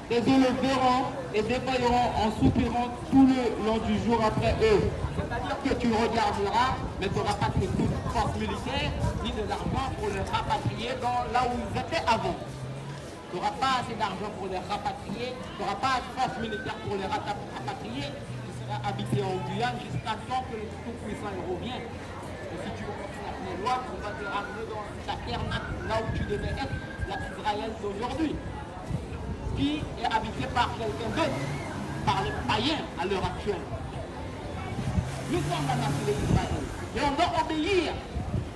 S5: Tes yeux le verront et défailleront en soupirant tout le long du jour après eux.
S2: C'est-à-dire que tu regarderas, mais tu n'auras pas de force militaire, ni de l'argent pour les rapatrier là où ils étaient avant. Tu n'auras pas assez d'argent pour les rapatrier, tu n'auras pas de force militaire pour les rapatrier. Tu seras habité en Guyane jusqu'à temps que le Tout-Puissant revient. Et si tu continues à faire loi, on va te ramener dans ta terre là où tu devais être, la Israël d'aujourd'hui, qui est habité par quelqu'un d'autre, par les païens à l'heure actuelle. Nous sommes la nation d'Israël. Et on doit obéir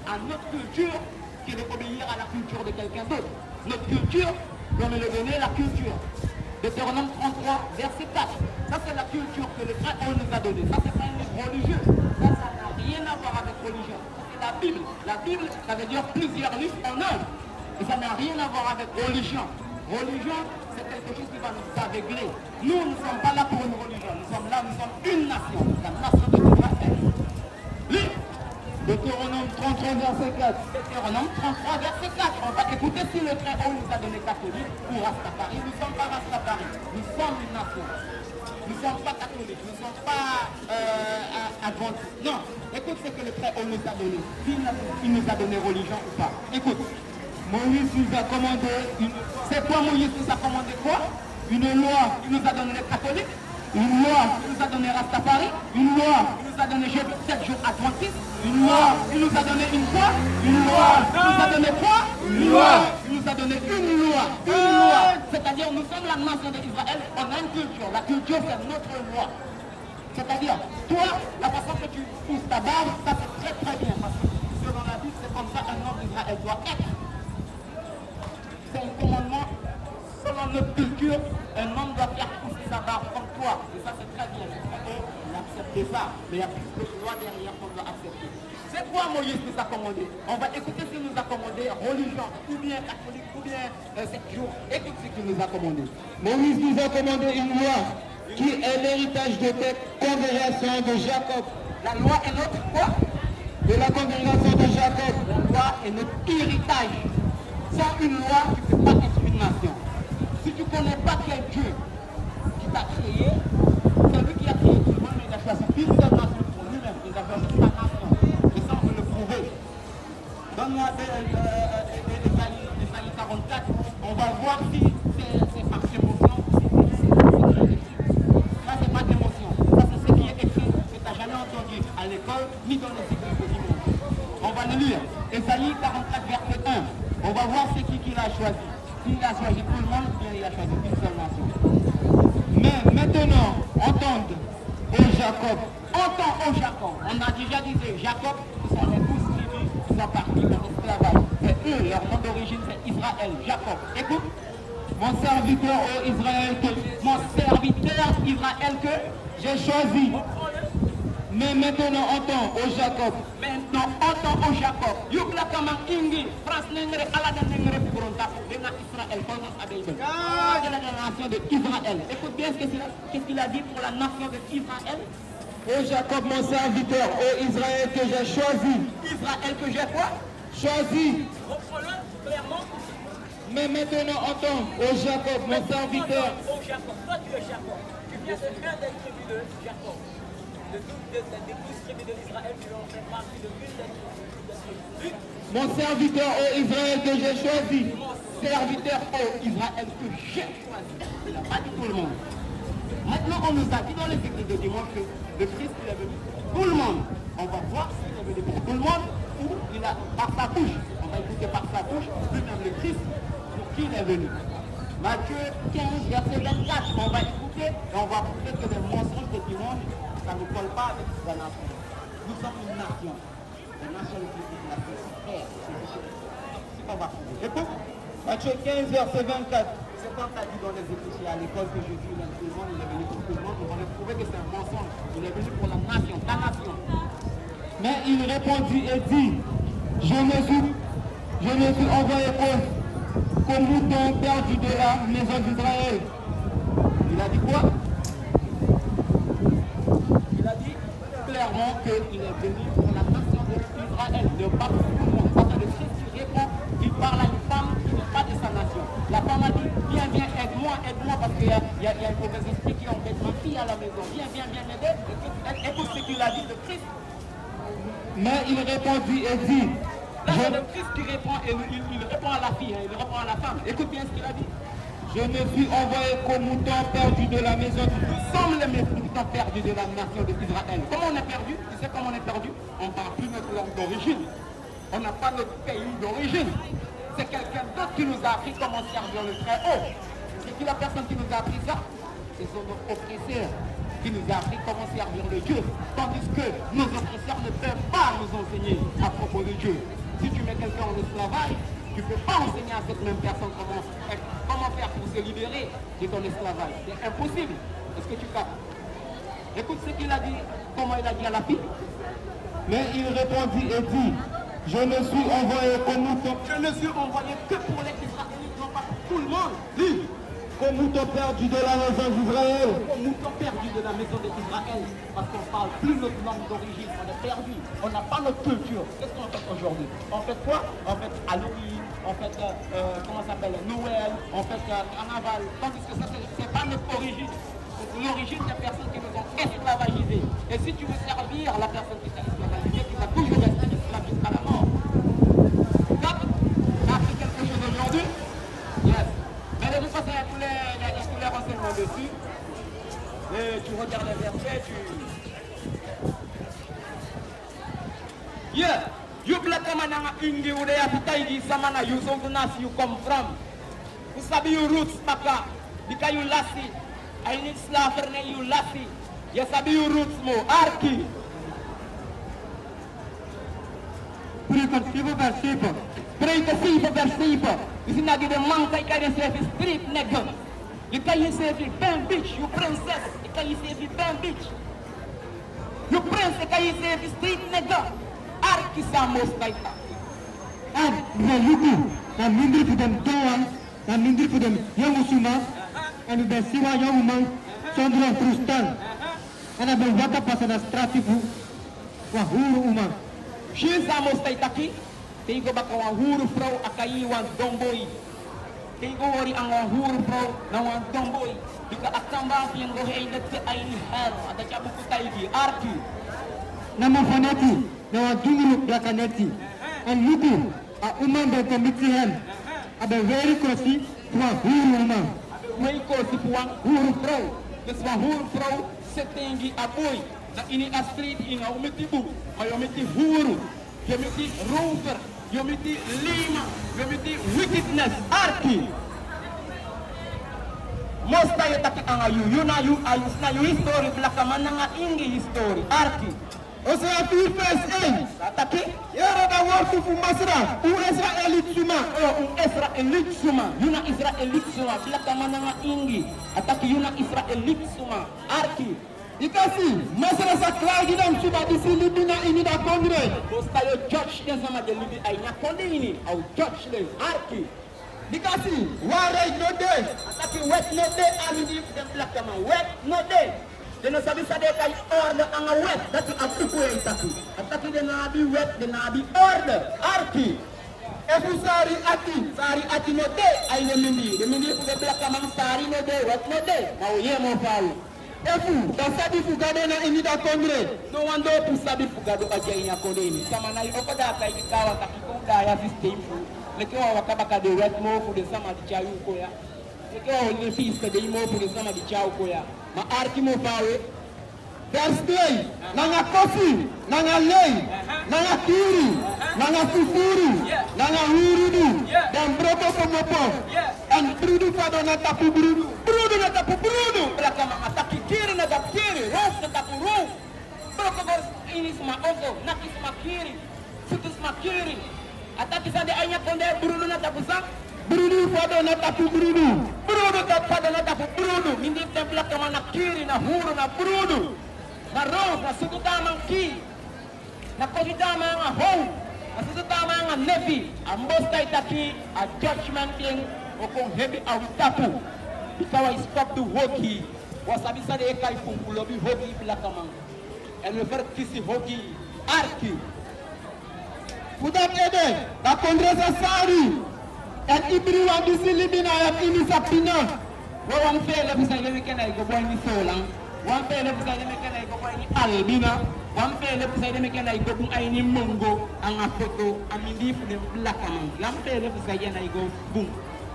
S2: à notre culture que d'obéir à la culture de quelqu'un d'autre. Notre culture, on me le donner la culture. Deutéronome 33, verset 4. Ça, c'est la culture que le Très Haut nous a donnée. Ça, c'est pas un livre religieux. Ça n'a rien à voir avec religion. Ça, c'est la Bible. La Bible, ça veut dire plusieurs livres en un. Et ça n'a rien à voir avec religion. Religion, c'est quelque chose qui va nous aveugler. Nous ne sommes pas là pour une religion. Nous sommes là, nous sommes une nation. La nation de Israël. Lis.
S5: Deutéronome 33, verset 4.
S2: Deutéronome 33, verset 4. On va écouter si le Très Haut nous a donné catholique ou Rastafari. Nous ne sommes pas Rastafari. Nous sommes une nation. Nous ne sommes pas catholiques. Nous ne sommes pas adventistes. Non. Écoute ce que le Très Haut nous a donné. Il nous a donné religion ou pas. Écoute.
S5: Moïse nous a commandé
S2: C'est quoi Moïse nous a commandé quoi?
S5: une loi,
S2: Il nous a donné les catholiques.
S5: une loi,
S2: Il nous a donné Rastafari.
S5: une loi,
S2: Il nous a donné 7 jours adventistes.
S5: une loi,
S2: Il nous a donné une quoi?
S5: une loi,
S2: Il nous a donné quoi?
S5: une loi.
S2: Il nous a donné une loi. Une loi. C'est-à-dire, nous sommes la nation d'Israël, on a une culture. La culture, c'est notre loi. C'est-à-dire, toi, la façon que tu pousses ta barbe, ça c'est très très bien. Parce que selon la Bible, c'est comme ça qu'un homme d'Israël doit être. C'est un commandement. Selon notre culture, un homme doit faire pousser sa barbe comme toi. Et ça, c'est très bien. On accepte ça. Mais il y a plus de loi derrière qu'on doit accepter. C'est quoi Moïse nous a commandé? On va écouter ce qu'il nous a commandé, religion, ou bien catholique, ou bien 7 jours. Écoute ce qu'il nous a commandé.
S5: Moïse nous a commandé une loi qui est l'héritage de cette congrégation de Jacob.
S2: La loi est notre quoi?
S5: De la congrégation de Jacob.
S2: La loi est notre héritage. Sans une loi, tu ne peux pas être une nation. Si tu ne connais pas quel Dieu qui t'a créé, c'est lui qui a créé tout le monde, mais il a choisi une seule nation pour lui-même. Il a choisi sa nation. Et ça, on peut le prouver. Donne-moi Ésaïe 44. On va voir si c'est par émotion. Ça, c'est pas d'émotion. Ça, c'est ce qui est écrit que tu n'as jamais entendu à l'école ni dans les églises du monde. On va le lire. Ésaïe 44, verset 1. On va voir c'est qui l'a choisi. S'il a choisi tout le monde, bien il a choisi une seule nation.
S5: Mais maintenant, entende, ô Jacob,
S2: Entends, ô Jacob. On a déjà dit Jacob, ce sont les 12 tribus qui sont partis en esclavage. C'est eux, leur nom d'origine, c'est Israël. Jacob. Écoute.
S5: mon serviteur, ô Israël, que
S2: Mon serviteur Israël que
S5: j'ai choisi. Mais maintenant, entends, ô Jacob,
S2: maintenant entends au Jacob. Yukla kama ingi, France nengre, alada nengre buronta, dengan Israël, pendant Abel. De la nation d'Israël. Écoute bien qu'est-ce qu'il a dit pour la nation d'Israël.
S5: ô Jacob, mon serviteur, ô Israël, que j'ai choisi.
S2: Israël que j'ai quoi?
S5: Choisi.
S3: Reprends-le clairement.
S5: Mais maintenant, entends, ô Jacob, mon serviteur.
S3: Oh Jacob, toi tu es Jacob. Tu viens de un des tribus de Jacob. de 12 tribus de l'Israël qui ont fait partie de l'une des tribus.
S2: Mon serviteur, ô Israël, que j'ai choisi. Serviteur, ô Israël, que j'ai choisi. Il n'a pas dit tout le monde. Maintenant, on nous a dit dans les écrits de dimanche que le Christ, il est venu pour tout le monde. On va voir s'il est venu pour tout le monde ou il a par sa bouche. On va écouter par sa bouche, lui-même le Christ, pour qui il est venu. Matthieu 15, verset 24, on va écouter et on va prouver que les mensonges de dimanche, ça ne colle pas avec la nation. Nous sommes une nation. La nation est une nation. C'est qu'on va prouver. Écoute, Matthieu 15, verset 24. C'est comme tu as dit dans les écrits à l'école que Jésus il est tout le monde, il est venu pour tout le monde. On va prouver que c'est un mensonge. Il est venu pour la nation, ta nation.
S5: Mais il répondit et dit, je me suis envoyé comme mouton perdu de la maison d'Israël.
S2: Il a dit quoi? Il a dit clairement qu'il est venu pour la nation d'Israël, de pas pour tout le monde. Parce que le Christ qui répond, il parle à une femme qui n'est pas de sa nation. La femme a dit, viens, aide-moi, parce qu'il y a un mauvais esprit qui embête ma fille à la maison. Viens m'aider. Écoute ce qu'il a dit de Christ.
S5: Mais il répondit et dit,
S2: Là, c'est le Christ qui répond, et il répond à la fille, il répond à la femme. Écoute bien ce qu'il a dit.
S5: je me suis envoyé comme mouton perdu de la maison d'Israël.
S2: Nous sommes les moutons perdus de la nation d'Israël. Comment on est perdu? Tu sais comment on est perdu? On ne parle plus notre langue d'origine. On n'a pas notre pays d'origine. C'est quelqu'un d'autre qui nous a appris comment servir le Très-Haut. C'est qui la personne qui nous a appris ça? Ce sont nos oppresseurs qui nous a appris comment servir le Dieu. Tandis que nos oppresseurs ne peuvent pas nous enseigner à propos de Dieu. Si tu mets quelqu'un en esclavage, tu ne peux pas enseigner à cette même personne comment faire pour se libérer de ton esclavage. C'est impossible. Est-ce que tu captes? Écoute ce qu'il a dit, comment il a dit à la fille.
S5: Mais il répondit et dit, je ne suis envoyé comme mouton.
S2: Je ne suis envoyé que pour les Israélites, non pas pour tout le monde. Lis.
S5: Comme mouton perdu de la maison d'Israël.
S2: Comme mouton perdu de la maison d'Israël. Parce qu'on ne parle plus notre langue d'origine. On est perdu. On n'a pas notre culture. Qu'est-ce qu'on fait aujourd'hui? On fait quoi? On fait Halloween. On fait, comment ça s'appelle? Noël. On fait Carnaval. Tandis que ça, c'est pas notre origine. C'est l'origine des personnes qui nous ont esclavagisés. Et si tu veux servir la personne qui t'a esclavagisé, tu vas toujours rester esclave jusqu'à la mort. Donc, tu as appris quelque chose aujourd'hui? Yes. Mais de toute façon, il y a tous les renseignements dessus. Et tu regardes les versets, Yeah. You black man nga ingi ude ya fitaigi samana you so nasi you come from. You sabi you roots maka. Because you lassi. I need slaver ne you lassi. You sabi you roots mo arki.
S5: Preconceived versículo.
S2: Preconceived versículo. Is not the man kay kay service strip nigga. You can save Ben Beach, you princess. You can save Ben Beach. You prince kay save street nigga. Arki sa most kaita.
S5: And the Luku, na mindri for them doan, na mindri for them young usuma, and the siwa young woman, sondro frustan. And the waka pasa na stratifu, wahuru uma.
S2: She sa most kaita ki. Tigo ba ka huru frau akaiwan domboy. Tigo wari ang huru frau na wan domboy. Dika akamba yang go hey na ti ay hell. Ada chabu kutaigi arki.
S5: Na mafaneti, na wadunguru blakaneti. And Luku, a woman that commits him, a very costly to a huru uma.
S2: May kosi puang huru frau. Des wa huru frau setengi aboy. Na ini a street in a umitibu. May umiti huru. Yomiti rover. Yomiti lima. Yomiti wickedness. Arki. Most tayo taki ang ayu. Yun na yung history. Blakaman na nga ingi history. Arki.
S5: Ose a fi first end.
S2: Taki.
S5: Yara da wortu fu masra, u Israelite suma.
S2: Israelite suma. Yun na Israelite suma. Blakaman na nga ingi. Ataki yun na Israelite suma. Arki.
S5: Ikasi, masra sa klagi ng suma disi libina ini da kongre.
S2: Most tayo judge din sama de libi ay nya kondi ini. Au judge din. Arki.
S5: Dikasi, waray no day.
S2: Ataki wet no day. Amindi dem blakaman. Wet no day. Deno sabi sa de kay order ang wet. Dati apuko ay taki. Ataki de na bi wet, de na bi order. Arki.
S5: Efu sari ati
S2: no day ay nemindi. Nemindi ko de blakaman sari no day, wet no day. Mau ye mo falu.
S1: Efu, dasabi fugado na inida kondre.
S3: No wando pusabi fugado aja inya kodeni. Sama na yoko da kai kawa takikuda ya system. Lekiwa wakabaka de wet mo fu de sama di chayu koya. Lekiwa wole fiska de mo fu de sama di chayu koya. Ma arki mo pawe.
S1: Verstei, nanga kofi, nanga lei, nanga kiri, nanga fufuru, nanga hurudu, dan broto pomopo, en brudu fado na tapu brudu, brudu na tapu brudu,
S3: Belakang ataki kiri na tap kiri, ros na tapu ros. Broko gors ini sama oko, naki sama kiri, sutu sama kiri. Ataki sande anya konde brudu na tapu sang.
S1: brudu fado na tapu brudu,
S3: Brudu pada na tapu brudu, mindi templa kama na kiri na huru na brudu. Na ros na sutu tamang ki, na kofi tamang hong, na sutu tamang nevi. Ambos tay taki a judgment thing okong heavy au tapu. Ikaw ay stop to hoki, wasabi sa de kay pungkulobi hoki bilakamang. En we verkisi hoki arki.
S1: fudat ede, da kondre sa sari, en ibri wa disi libina ya ini sapina,
S3: Wawang fele bisa ile mekena iko boy ni solang. Wan fele bisa ile mekena iko boy ni albina. Wan fele bisa ile mekena iko bung ay ni mongo ang afoto amindi fu de bilakamang. Lam fele bisa ile na iko bung.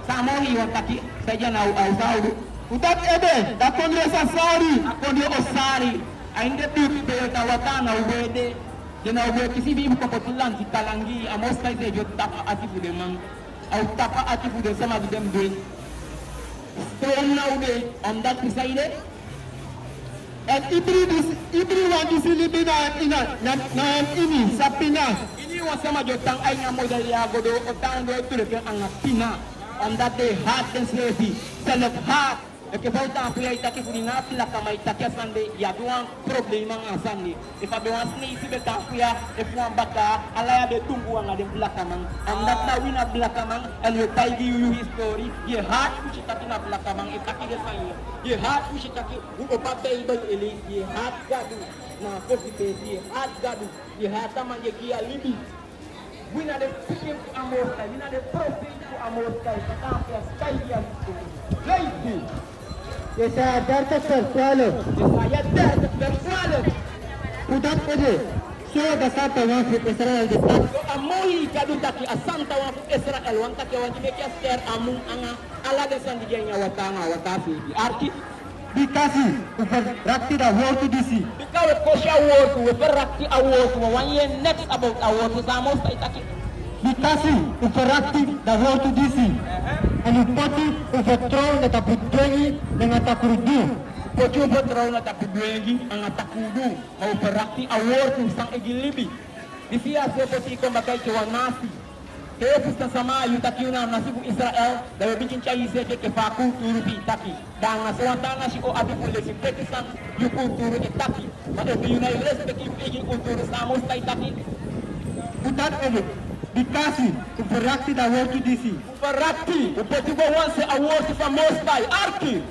S3: Samo hi wataki saja na au saudu.
S1: fudat ede, da kondre sa sari,
S3: Akondi osari ainde bibi de tawatana ubede jena ube kisi bibi ko potulan si talangi amos kai de jot tapa atifu de mang au tapa atifu de sama di dem de strong na ube on that beside
S1: en ibri wa disi libina ya ina, na ini sapina,
S3: ini wasama jotang ay nga model ya godo otang do tuleke ang pina on that day hard and slavery select hard. Eke volta apuya itaki furina pila kama itaki asande ya duang problema ngasandi. Ifa duang sni isi beta apuya efuang baka alaya de tunggu ang adem belakamang. Andat na wina belakamang elwe taigi yu history. Ye hat kuchi taki na belakamang itaki de sanyo. Ye hat kuchi taki uopa table eli. Ye hat gadu na kofi pesi. Ye hat gadu. Ye hat taman ye kia libi. Wina de pikim ku amorta. Wina de profit ku amorta. Pakampiya sky ya history. Lady.
S5: Saya darta tersualo.
S3: Saya tersualo.
S5: Fudat ede. Saya dasar tawang fit Israel de tak.
S3: So amoy kadu taki asanta wa Israel wan taki wan dimekia ster amung anga ala de sandigenya watanga watafi arki
S5: Dikasi ufer rakti da war to DC.
S3: bikawe kosha work we berakti award wa one year next about award zamos taki
S5: Dikasi ufer rakti da war to DC. Anu poti ufer tron da taputwengi dengan takurudu.
S3: Pocho betrau na takudwengi anga takudu mau berakti award sang egilibi disia se poti ko makai kewan nasi kaya pusta sama yu takiuna nasibu Israel dawe bikin cai se ke faku turu pi taki dan naswanta na si o abi pule si pekisan yu turu itaki ma e bi unai les ke ki turu samos tai taki
S5: Fudat ede. Dikasi ufer rakti da war to DC.
S3: berakti upoti go once award for most by arki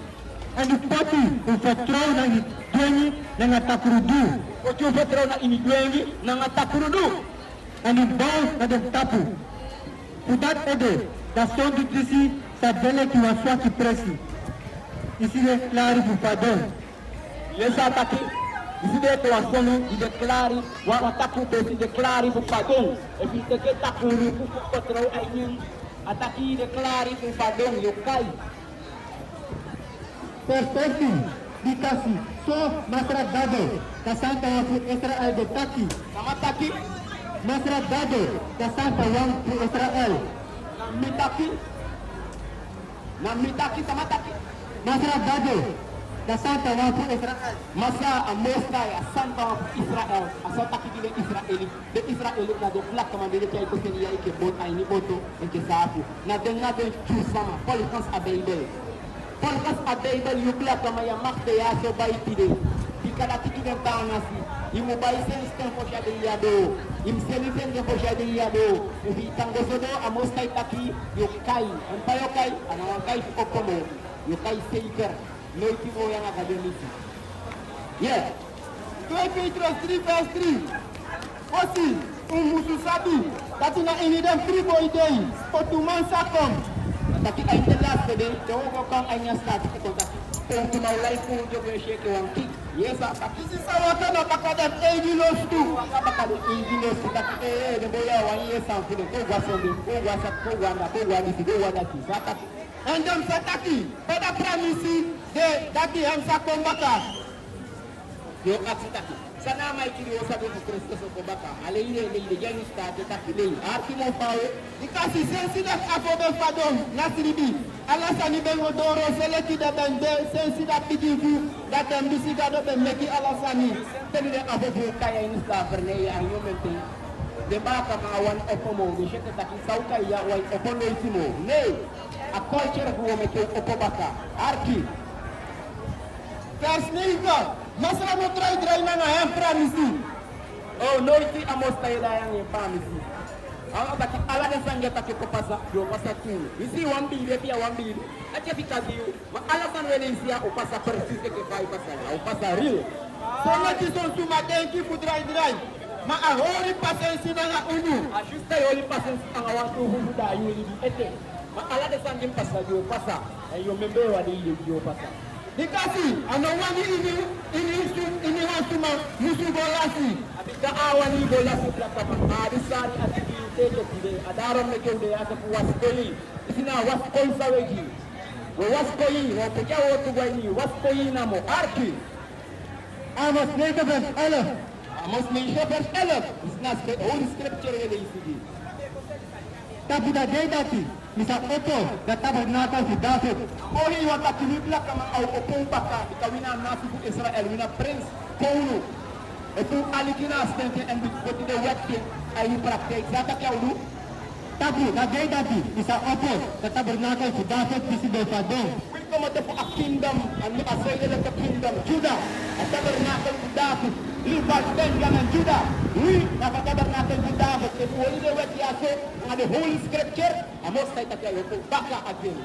S5: Anu poti ufer tron na hitwengi dengan takurudu.
S3: Pocho betrau na inigwengi na takudu
S5: Anu bau na dem tapu. Fudat ede. Da son do DC sa bele ki waswa ki presi. Isi de clari fu padon.
S3: Yesa taki iside ko wasono di declari wa taku to si declari fu padong e fi te takuru fu patrau ainin ataki declari fu padong yokai
S5: Perspektif dikasih so masyarakat dado kasanta wafu Israel de taki
S3: sama taki
S5: masyarakat dado kasanta wafu Israel
S3: na mitaki sama taki
S5: masyarakat dado kasanta wafu Israel
S3: masa amoskai asanta wa Israel asa taki di Israeli de Israeli na de black kama de kai ko seni yai ke bot ai ni boto en ke sapu na de na de chusama polikas abeidel Polkas abeidal yukla kama ya makte ya so bai pide. Dikala tiki dem tanasi. Imu bai sen sten po siya de yado. Im seni sen po siya de yado. Uhi tango sodo amos kai taki yokai. Empa yokai ana kai okomo. Yokai seiker. Noiti mo yang akademisi. Yeah.
S1: 2 Petros 3 verse 3. Osi, musu sabi, tati na inidem 3 boy day, spotuman sakom.
S3: Taki ay telas pwede. Tawo ko kang ay niya start. Ito taki.
S2: ponto mau lai fu jogo shake wanki yesa
S1: Isi sawata na bakadam egilos tu.
S2: bakal ingin sudah de boya wan yesa fu de ko wasonde ko wasa ko wanda ko wadi ko wada ki sata
S1: And them sataki. Pada pramisi de daki ham sakombaka.
S2: yo aksitaki sana mai kiri osa do Kristo so baka ale ile ile jani sta de takile arki mo fawe
S1: Ikasi sensi dat afobe fadon nasiribi. Alasani bengo doro seleki da bende sensi dat pigivu. Datem bisiga do be meki alasani.
S2: tani de abobo kaya ini sta verne ya yo mente de baka ma wan opomo de shete taki sauka ya wai opono itimo ne a culture ko me ke opobaka arki
S1: First neighbor. Masra mo try na nga ham pramisi.
S2: oh no iti amos tayo yang e pamisi ang taki ala de sanga taki ko pasa yo pasa tu isi wambi de pia wambi acha fikazi ma ala san wele isia o pasa persiste ke vai pasa o pasa real
S1: Songa ti son suma denki fu dry. Ma a hori pasensi na nga unu.
S2: ajusta yo li pasa ang awan tu hu da yo li ete ma ala de sanga pasa yo pasa yo membe wa de yo pasa
S1: Dikasi, ano wani ini wasuma musu bolasi.
S2: abika awani bola su plata pa adisari atiki teke tide adaron me kewde asa ku waskoli isina waskol sawegi wo waskoli wo peja wo tugwani waskoli namo arki
S5: Amos 9 vers 11.
S2: amos me vers 11 isna holy scripture ele isigi
S5: Tapi da day dati, misa opo da tabernacle si David.
S2: ori wa takilibla kama au opong baka ikawina nasu ku Israel wina prince kounu etu alikina stente and bikoti de wette ayi praktek zata kyawlu
S5: Tapi da day dati, misa opo da tabernacle si David bisi do fadong.
S2: will come out of a kingdom and a say like a kingdom Judah a tabernacle with David Levi Benjamin Judah we have a tabernacle with David if only the wet yaso and the holy scripture amos tay takay ko baka again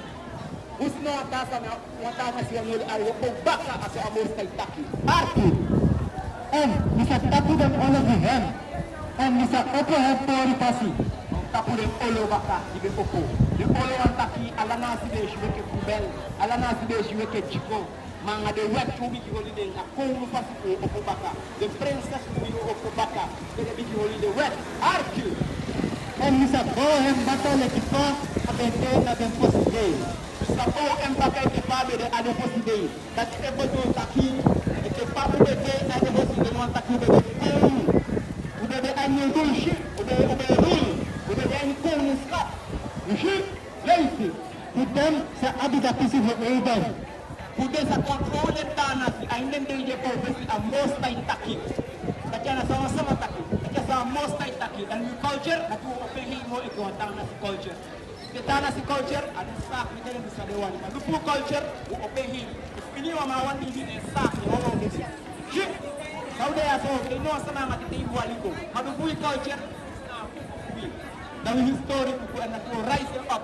S2: usno atasa na watana siya nul ayo ko baka aso amos tay taki
S5: Arki. And misa tapu dan all of hem. And misa opo have pori pasi.
S2: tapure olo baka ibe opo the olo antaki alana sibe shweke kubel alana sibe shweke chiko manga de wet to be holiday na ko lu fasi ko opo baka the princess to be opo baka de be holiday wet arki
S5: And misa bo hem bato lekipa abente na ben posi day.
S2: sa o empaka ke pabe de ade holiday that e boto taki e ke pabe de ade holiday no taki de ude de anyo dolshi ude rule ude de anyo konuska
S5: Leisi. Putem sa abida pisi ho eidan.
S2: Kude sa kontrole tanah si ainden de profesi a most taki. Kaya sama-sama taki. Kaya sa most taki dan we culture na tu opehi mo iko tanah si culture. Ke tanah si culture ada sak ni kan bisa dewan. Lu pu culture u opehi. Ini wa mawan di ni sak ni wa di sini. Shit. Kau dia so ini sama mati tibu aliko. Madu pu culture. Dan history ku anak tu rise up.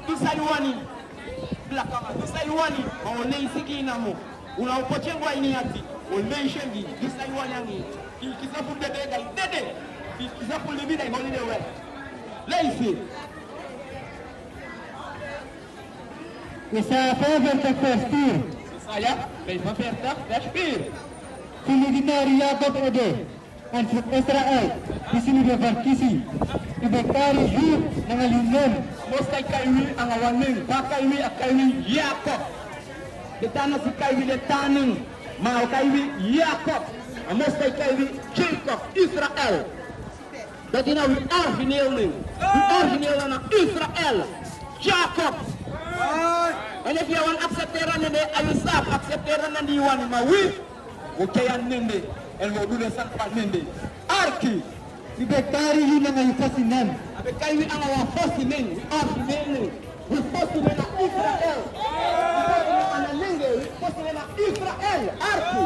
S2: Tusaiwani belakang tusaiwani maulei sikina mo unaopotengwa ini ati oleshengi tusaiwani yangi kisapu dede dai dede kisapu lebi dai maulei dewe leisi
S5: Misa favor te festir.
S2: saya kay maperta dashpir
S5: Filidinari Yakob ede. And from Israel, isini de verkisi. Ibekari yun na yunen.
S2: mostai kaiwi ang awanin pakaiwi akaiwi Yakob detana si kaiwi detanen mau kaiwi Yakob mostai kaiwi Jacob Israel dati na we original na Israel Jacob and if you want accepteran nende ayusap accepteran na diwan mawi okayan nende and mo dule san pa nende arki
S5: Ibekari yun na yupasinan.
S2: abe kaiwi ang awa fosimen we fosimen na Israel we fosimen na Israel arki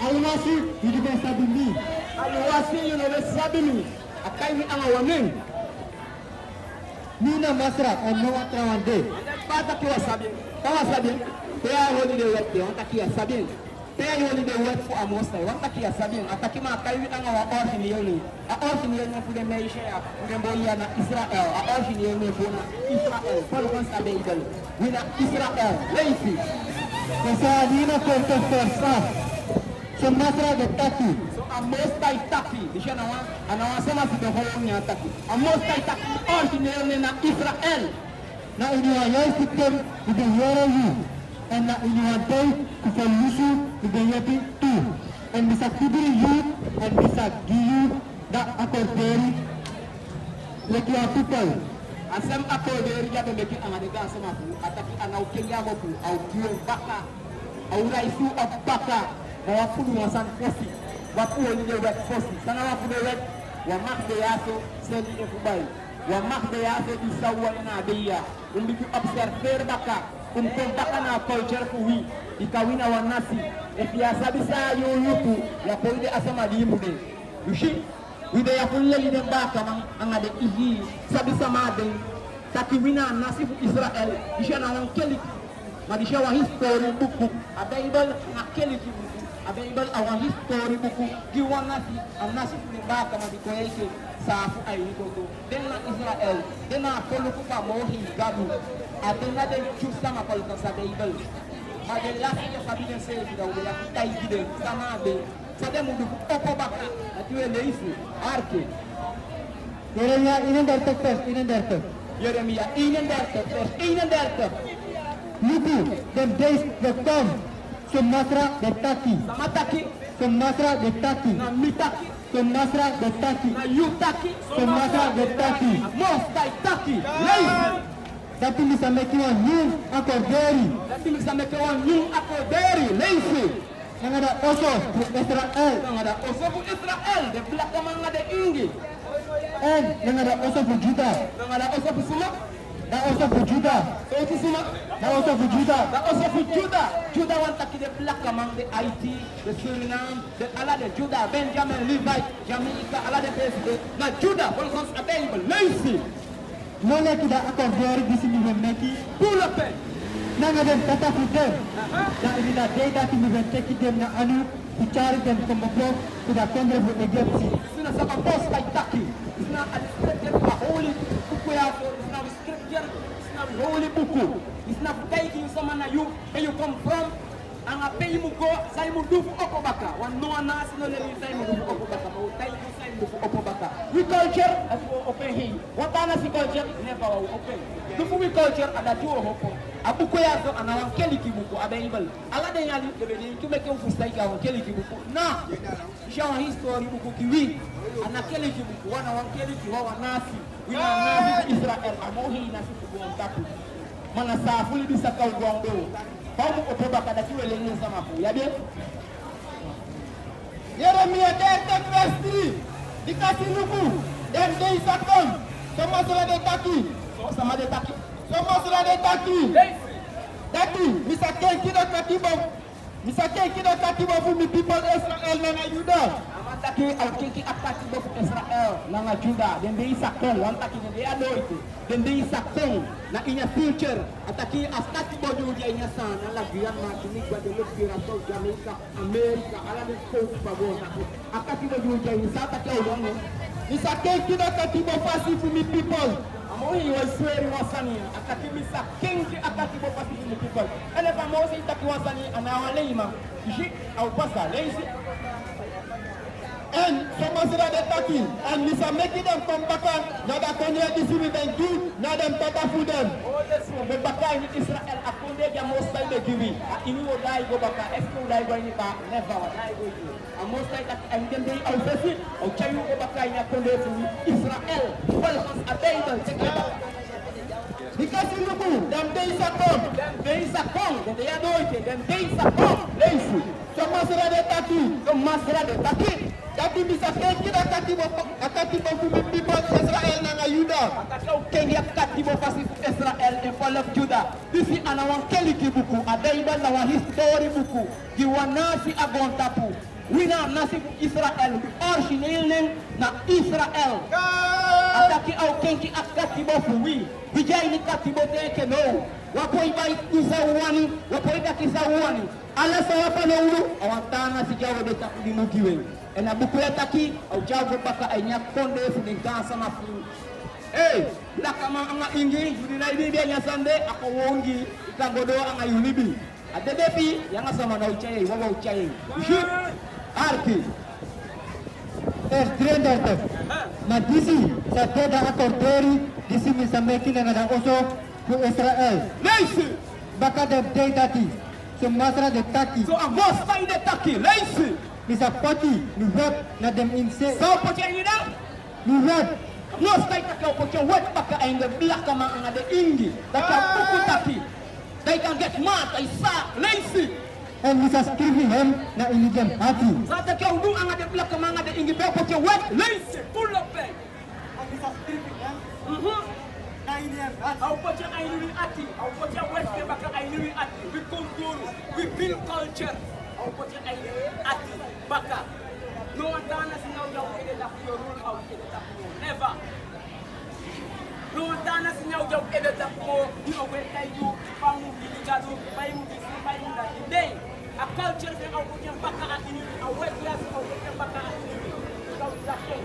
S5: Almasi, hindi ba sabi ni?
S2: aliwasi yun na sabi ni akaiwi ang awa men
S5: Nina masra ang mga trawande.
S2: pata kiwa sabi kawa sabi kaya holi de wet de wanta kiya sabi kaya holi de wet fu amosta wanta kiya sabi ataki ma kaiwi ang awa orhin yoni a orhin yoni fu de meisha ya fu de boya na Israel a orhin yoni fu na Israel palo kon sabi idol wina Israel leisi
S5: Kesanina konto first. Sumatera de Taki.
S2: So Amos Taitaki, disha anawasema sidoholonya Taki. Amos Taitaki originally na Israel.
S5: Na iniwayay sitem ideyere yu. En na iniwantay kufayusu ideyepi tu. En bisa kibiri yu en bisa giyu da akorderi lekia people.
S2: Asem akorderi ya bembeki angadega sama fu ataki anaukenya moku au kiyo baka au raisu of baka na wafudu wasan fosi wapu wenye wet fosi sana wafudu wet wa makde yaso seli efubai wa makde yaso isawa na abeya umbiku observer baka umkom baka na culture fuwi ikawina wanasi efiasa bisa yutu ya poide asama dimude yushi wide ya kulle ide baka angade ihi sabisa made takiwina nasifu Israel isha na wankeli madisha wa history buku a Bible na keli buku a Bible our history buku giwanasi anasifu ni baka madikoyeke safu ayikoto dena Israel dena koluku pa mohi gabu atena de chusa makolka sa Bible madela ya sabine se bila ubela taigide samade sade mundu opo baka atiwe leifu arke
S5: Yeremia 31.
S2: Yeremia 31.
S5: Luku, the days that come. Sumatra de Taki.
S2: Samataki
S5: Sumatra de Taki.
S2: na mitaki
S5: Sumatra de Taki.
S2: na yutaki
S5: Sumatra de Taki.
S2: mostai taki leifu
S5: Dati misamekiwa new akorderi.
S2: lakini samekewa nyung akoderi leifu
S5: Nangada osos to Israel.
S2: ngada osofu Israel de blaka manga de ingi
S5: And nangada osos to Judah.
S2: ngada osofu suma
S5: Da osos to Judah.
S2: so suma
S5: Da osos to Judah.
S2: da osofu Judah wantaki de blaka mang de Haiti de Suriname de ala de Judah Benjamin Levite Jamaica ala de PSD na Judah volgens available leifu
S5: Nole kida akorderi disi miki.
S2: pour le paix
S5: Nangada tata futem. Da ina day dati miki dem na anu. Kuchari dem kombok kuda kendre bu Egypti.
S2: sina sama mostai taki sina restricted a holy buku yako sina restricted sina holy buku sina taiki sama na you where you come from anga pay mu go sai mu dufu okobaka wan no ana sino le sai mu dufu okobaka mo taiki sai mu dufu okobaka we culture as open hi watana si culture never open dufu we culture ada tuo hopo abuko yazo ana wankeli kibuku abeibal ala de yali de be ni tumeke ufustai ka wankeli kibuku na shawa history buku kiwi ana keli kibuku wana wankeli kiwa wanasi wina nasi Israel amohi nasi kugontaku mana safuli bisa kau gondo kamu otoba kada kiwe lenye sama fu yabe Yeremia 31 dikasih nuku dan deisakom sama sudah detaki sama detaki sama sudah detaki dati misake kida katiba fu mi people Israel na Juda amataki alkiki akati bo Israel na Juda den deisakom wantaki den de adoite den deisakom na inya future ataki askati bo juja inya sana la guian martinique guadeloupe Curaçao Jamaica America ala de coast pabona akati bo juja inya sata ke ulongo misake kida katiba fasi fu mi people amohi wa sweri wasania akati misake akati bo fasi fu mi people ele famosi itaki wasani anawaleima ishi au pasa lazy and some sira de taki and misa making them come back na da konye disi we ben do na dem tata fu dem oh yes me baka ni Israel akonde ya mostai de giwi ini wo dai go baka esko dai go ni ba never dai go a mostai tak and dem dei au fesi au chayu go baka ni akonde fu Israel wal khas abayda tekaba because you look them dei sakon dem dei adoite dem dei sakon leifu some sira de taki Tapi bisa kira katiba fumi people Israel na Yuda. Akatau kengia katiba fasi Israel e follow Juda. Disi anawan keli kibuku adaiba na wa history buku. Giwanasi agontapu. Wina nasi Israel original na Israel. Ataki au kengi akatiba fumi. Bijai ni katiba teke no. Wapoi bai kisawani, wapoi da kisawani. Ala sawa na ulu awantana sijawa de takudimukiwe. Ena buku taki au jago baka ainya konde funinga sama fu. La kama anga ingi yudi na idi dia nyasande ako wongi ikangodo anga yulibi. Ada depi yang sama na ucai, wawa ucai. Shoot. Arki.
S5: Estrendertek. Madisi sa teda akorderi disi misameki na nga oso ku Israel.
S2: Leisi.
S5: Baka de deitati. Sumasra de taki.
S2: So agos tay de taki. Leisi.
S5: Misa poti ni web na dem inse.
S2: So poche ini dah.
S5: Ni web.
S2: Nos tay takau poche wet baka ainda belakang ang ada inggi. Daka puku taki. They can get mad, ay sa, leisi.
S5: En misa skrivi hem na inigem hati.
S2: Sa takau du ang ada belakang ang ada inggi. Pero poche wet, leisi. Pull up bang.
S5: En misa skrivi hem na inigem hati.
S3: Au poche ainui ati, au poche wet ke baka ainui ati. We control, we build culture. Au poche ainui ati, baka. No one dana sinau jau ede tak yo rule out ede tak mo. Never. No one dana sinau jau ede tak mo. You know where tai you, pamu biligado, paimu bisi, paimu dati. Day, a culture ke au poche baka atini, a wet class au poche baka atini. Kau tak tahu.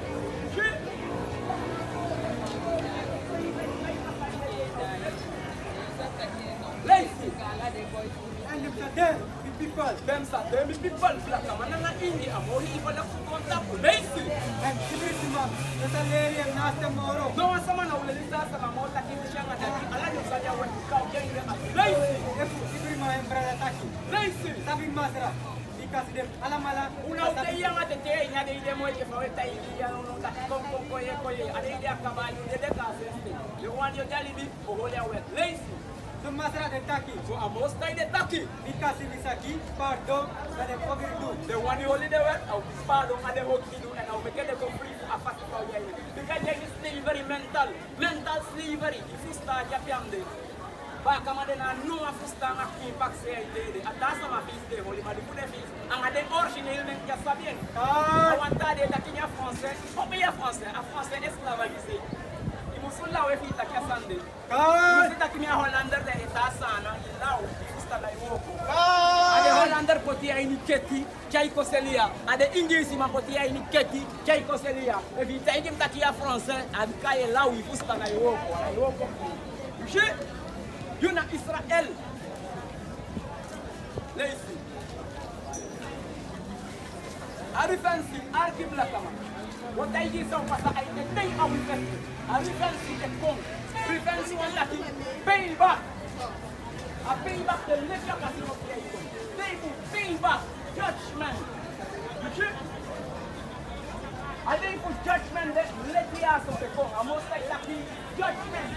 S3: Lazy.
S5: En misa de people.
S3: Them people black man na India amori ipala ku konta ku lazy.
S5: En sibirisima esa leri en nasta moro.
S3: No one sama na ulelisa sama mota kisha ngata ala yo saja wa kau jenge lazy.
S5: Efu sibirima en brada taki.
S3: Lazy.
S5: Sabi masra. Because dem alamala
S3: Una ude yang ada te nya de ide mo ke fa ta India no ta kom koye ada ide akabayu de ka seste. You want your jalibi o hole awet lazy.
S5: Sumasra de taki.
S3: So amos tai de taki.
S5: Because misaki pardon na de pogirdu.
S3: The one you only the wet au spado ade hokidu and au make the complete afasi pa yai. Because there is slavery mental slavery. If you start japiamde. Ba kama de na no afusta ngaki pak se ide. Atasa ma fiste holi ma de kude fis. Anga de original men ya sabien. Awanta de takinya français. O be ya français, a français esclavagisé. Imusulla we fita kya sande. Musita kimia Hollander de etasana ilau fista la iwoko. Ade Hollander poti aini keti, chai koselia. Ade Inglisi ma poti aini keti, chai koselia. Evita ingim takia français, abikaye lau fista la iwoko. La iwoko. Je Yuna Israel. Lazy. Ari fancy, arki blakama. What I did so fast, I did pay our fancy. Ari fancy the con. Fancy one lucky. Pay back. I pay back the lecture casino creation. Pay back. Judgment. I think for judgment, let the ass of the con. I'm most like lucky. Judgment.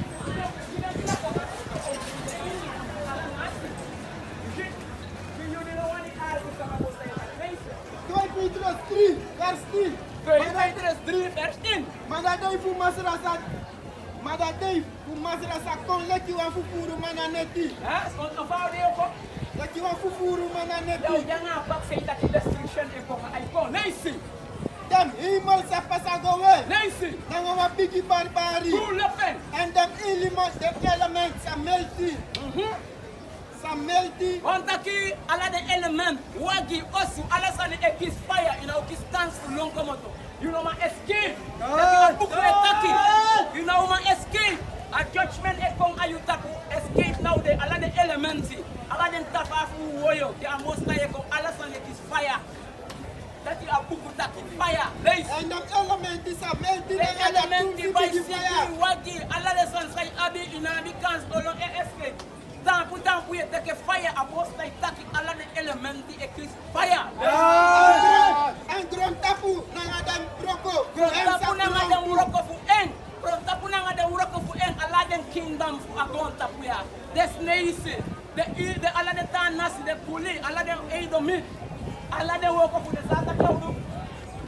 S1: Petrus 3, vers 10.
S3: Petrus 3, vers 10.
S1: Madadei fu masrasa. Madadei fu masrasa kon leki wa fufuru mananeti.
S3: On the far day of
S1: Leki wa fufuru
S3: Yo,
S1: mananeti.
S3: jangan pak say that destruction eko icon. Lazy.
S1: Dem himal sa pasagowe.
S3: Lazy.
S1: Nangwa bigi barbari.
S3: Who lepen?
S1: And them elements are melting. Melty.
S3: Ontaki ala the element wagi osu ala sani ekis fire ina okis stands long komoto. You know my escape. You know my escape. A judgment ekong ayutaku escape now the ala the elements. Ala den tafafu woyo. The amosta ekong ala sani ekis fire. That you are bukutaki fire.
S1: And them elements are melting.
S3: The element by city wagi ala the sunshine abi ina because olo escape. Tampu ye take fire abos like taki ala the element ekis fire.
S1: And grom tapu nanga dem broko.
S3: Tapu nanga dem broko fu en. Tapu nanga dem broko fu en ala den kingdom fu agon tapu ya. Des neise. The ala the tanas the puli ala dem eidomit. Ala dem woko fu the sata kaudu.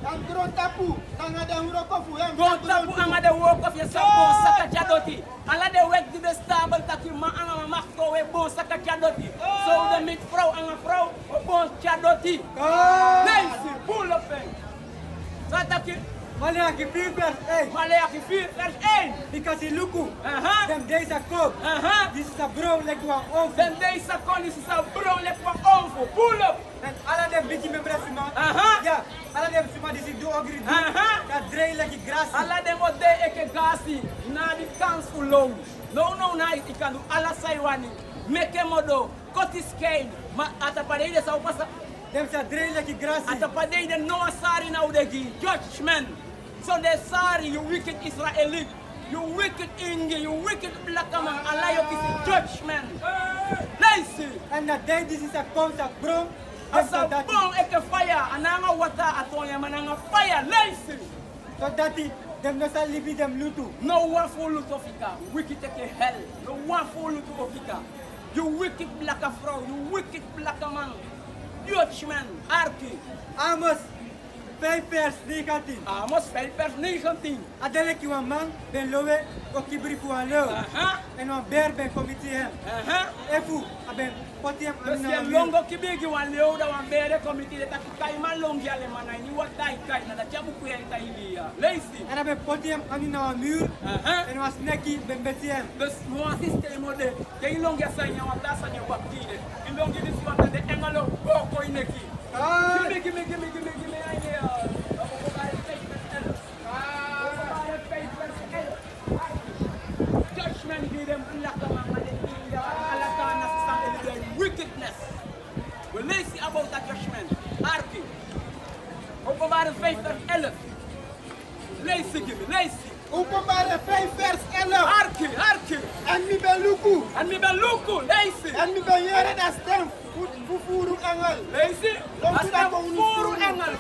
S1: And grom tapu nanga dem broko fu en.
S3: Grom tapu nanga dem woko fu sabo saka jadoti. Ala de wek di de stable taki ma anga makko we bon saka jadoti. So the meat vrouw anga vrouw bon jadoti. Lazy pull up en. Sataki
S5: Maleaki 4 vers 8.
S3: Maleaki 4 vers 1.
S5: Because in Luku, them days are cold. This is a bro like one oven.
S3: Them days are gone, this is a brown like one onfo. Pull up.
S5: And all of them big members, yeah, all of them suma this is do agree. That drain like grass.
S3: Alla dem ode eke gasi na di council long. No, na ikandu ala saiwani. Make modo, cut his cane. Ma atapadei de sao passa.
S5: Dem sa drele ki grasi.
S3: Atapadei de no sari na udegi. Judgment. So the sari, you wicked Israelite. You wicked Inge, you wicked black man, Allah you is judgment. Lazy.
S5: And the day this is a concept, bro.
S3: Asa bong eke fire, ananga water atonya mananga fire, lazy.
S5: So that is, them no sa libi them lutu.
S3: No one for loot of Ika. Wicked take hell. No one for loot of Ika. You wicked black afro, you wicked black man. Judgment, Arki.
S5: Amos, 5 vers 19.
S3: Amos 5 vers 19.
S5: Adele ki wan man, ben lowe, o kibri fu an leo. En wan ber ben komiti hem. Efu, aben poti hem
S3: Dus je longo kibigi wan leo da wan bere community de taki kai man longi ale mana ni wat dai kai na da jabu ku en kai dia. Lazy.
S5: En aben poti hem amina wan muur. En wan sneki ben beti hem.
S3: Dus mo assiste mo de ke longi asanya wan da sanya wakide. Longi dis wan de engalo boko ineki. Gimme idea. Judgment give them wickedness. We lazy about that judgment. Arki. Openbare 5 vers 11. Lazy give me, lazy.
S2: Openbare 5 vers 11.
S3: Arki.
S2: En mi ben luku.
S3: Lazy.
S2: En mi ben yere da stem. Furu engel.
S3: Lazy.
S2: Lompi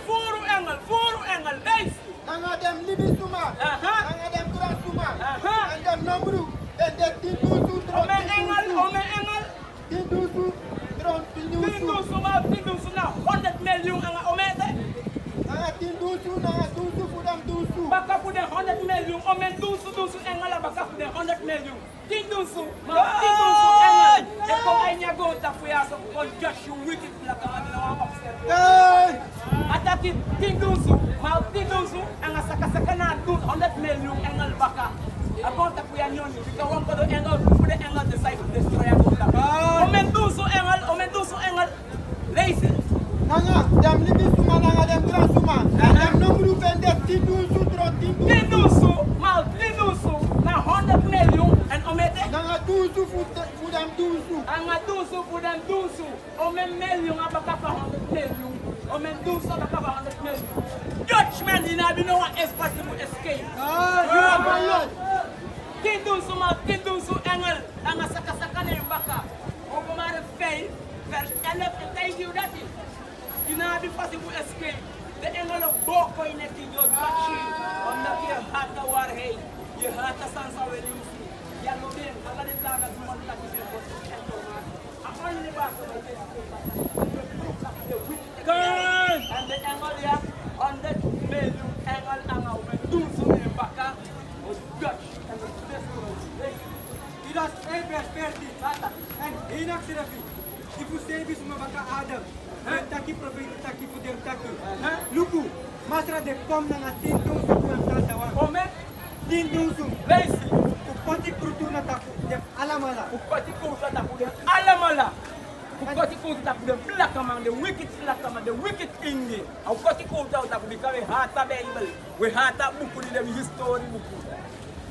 S3: Furu engel. Lazy.
S2: Nanga dem libi suma. Nanga dem grand suma. En dem nombru. En dem tindusu tron.
S3: Ome engel.
S2: Tindusu tron tindusu.
S3: Tindusu na 100 million anga omete.
S2: Nanga tindusu nanga dusu fudam dusu.
S3: Baka fude 100 million. Ome dusu engel baka fude 100 million. Tindusu engel. Eko anya go tafuya so kon Joshua wicked like a
S2: Hey!
S3: ataki tindusu anga saka na 100 million engel baka. Abon tafuya nyoni bika wanko do engel fude engel decide to destroy a Ome dusu engel. Lazy.
S2: Nanga dem libi suma nanga dem grand suma. En dem nombru ben dem tindusu tron tindusu.
S3: Tindusu na 100 million en omete.
S2: Nanga dusu fudam dusu.
S3: Anga dusu fudan dusu. Ome million abaka 100 million. Ome dusu abaka 100 million. Judgment in abi no one is possible escape. You are my Lord. Tindusu engel. Anga saka ne baka. Okomare faith vers 11 and thank you that is. You know be possible escape. The engel of boko in it in your bachi. On the here hata war hey. You hata sansa when you see. Ya no bien, ala de tana du mon la kise ko ento ma. Only back to the God and the engel ya on the menu engel anga when do so in baka was Dutch and the destroy.
S5: It was 5 vers 30. En hinak sirafi. If you say this mabaka Adam. Taki profeti taki fudem taki. Luku, masra de kom na ngatin tung sukuan tatawan.
S3: Ome
S5: Tindusu.
S3: lazy.
S5: Upati krutu na taku. Dem alamala.
S3: Ukoti kuta takude alamala. Ukoti kuta takude black man, the wicked black man, the wicked Indian. Ukoti kuta takude kame hata Bible. We hata buku ni dem history buku.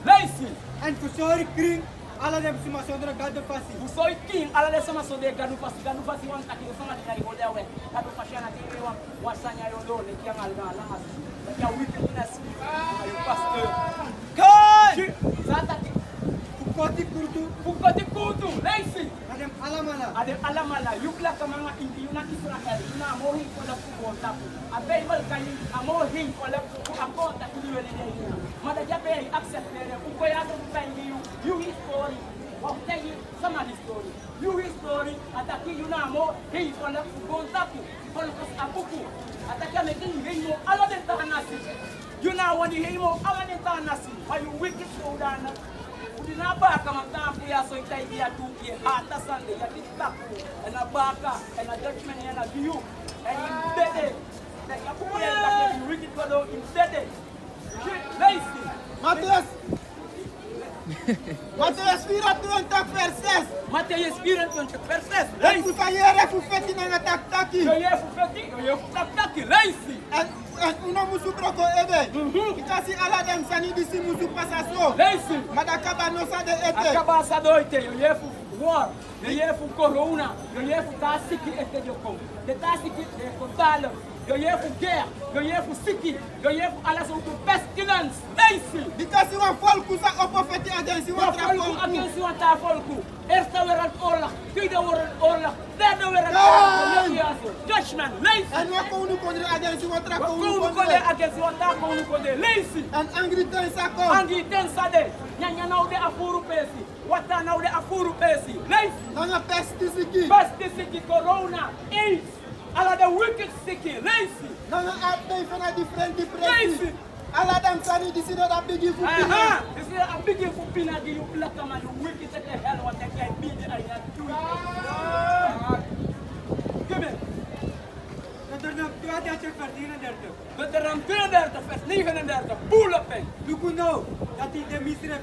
S3: Lazy.
S5: En kusori kring. Ala dem suma sondra gado fasi.
S3: Usoi king ala de sama so de gadu fasi wan taki sama dari ko dewe. Gadu fasi na tiri wan wasanya yo do le kiang alga la mas. Ya wickedness. Ayo pastor. God. Zatati Ukoti kutu. Lazy.
S5: Adem alamala.
S3: Yukla kamanga indi yuna Israel. Yuna mohi ko la ku tapu. Abay mal kani amohi ko la ku akonta kiliwe le yina. Mada jabe accept le ku ya do tangi you history. Wa tangi sama history. You history ataki yuna mo hi ko la ku tapu. Ko ko apuku. Ataki amekini himo ala de tanasi. Yuna wani himo ala de tanasi. Why you wicked Sudan? Dinabaka matampo ya so itaidia tu ye hata sande ya titaku na baka na judgment ya na view and indede na yakupenda ke wicked god indede lazy
S2: Mateus 4:30 verses.
S3: Mateus 4:30 verses.
S2: Lazy. Fayere fu feti na tak-taki.
S3: Yo fu tak-taki lazy.
S2: En uno musu broko ebe. Ikasi ala dem sani disi musu pasaso.
S3: Lazy.
S2: Madakaba no sa de ete.
S3: Akaba sa do ite yo fu war, de je voor corona, de je voor tasiki ete de kom. De tasiki de kontale, de je voor guerre, de je voor siki, de je voor alles op pestilence. Lazy.
S2: Because you want folku sa opofeti against you want
S3: Folku against you want folku. Eerste wereldoorlog, tweede wereldoorlog, derde wereldoorlog. Dutchman, lazy.
S2: And what can you condemn against you want
S3: Wat kon je against you want lazy.
S2: And angry things are come.
S3: Angi tensa de, nyanya nou de afuru pesi, wata nou de afuru pesi. Lazy.
S2: Nanga pesticide.
S3: Pesticide, corona, AIDS, all of the wicked sticky, lazy.
S2: Nanga update from a different
S3: Lazy.
S2: depression. All of them funny, this is not a big for
S3: Aha! This is a big for Pina, you black man, you wicked at the hell, what they can be, I have to do. Give me. Dat er een 32 vers 39 boelepen.
S5: Dat is de misrep.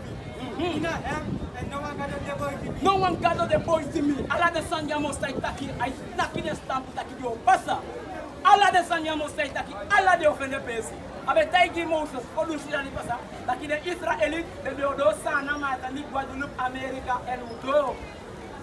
S5: Ina hem en no one got the boy to me.
S3: No one gather the boys to me. Alla de sanya mostai taki, I taki de stamp taki yo pasa. Alla de sanya mostai taki, alla de offende pesi. Abe taigi Moses, produce la ni pasa. Taki de Israelite, de beodo sana mata ni Guadeloupe, America, and Udo.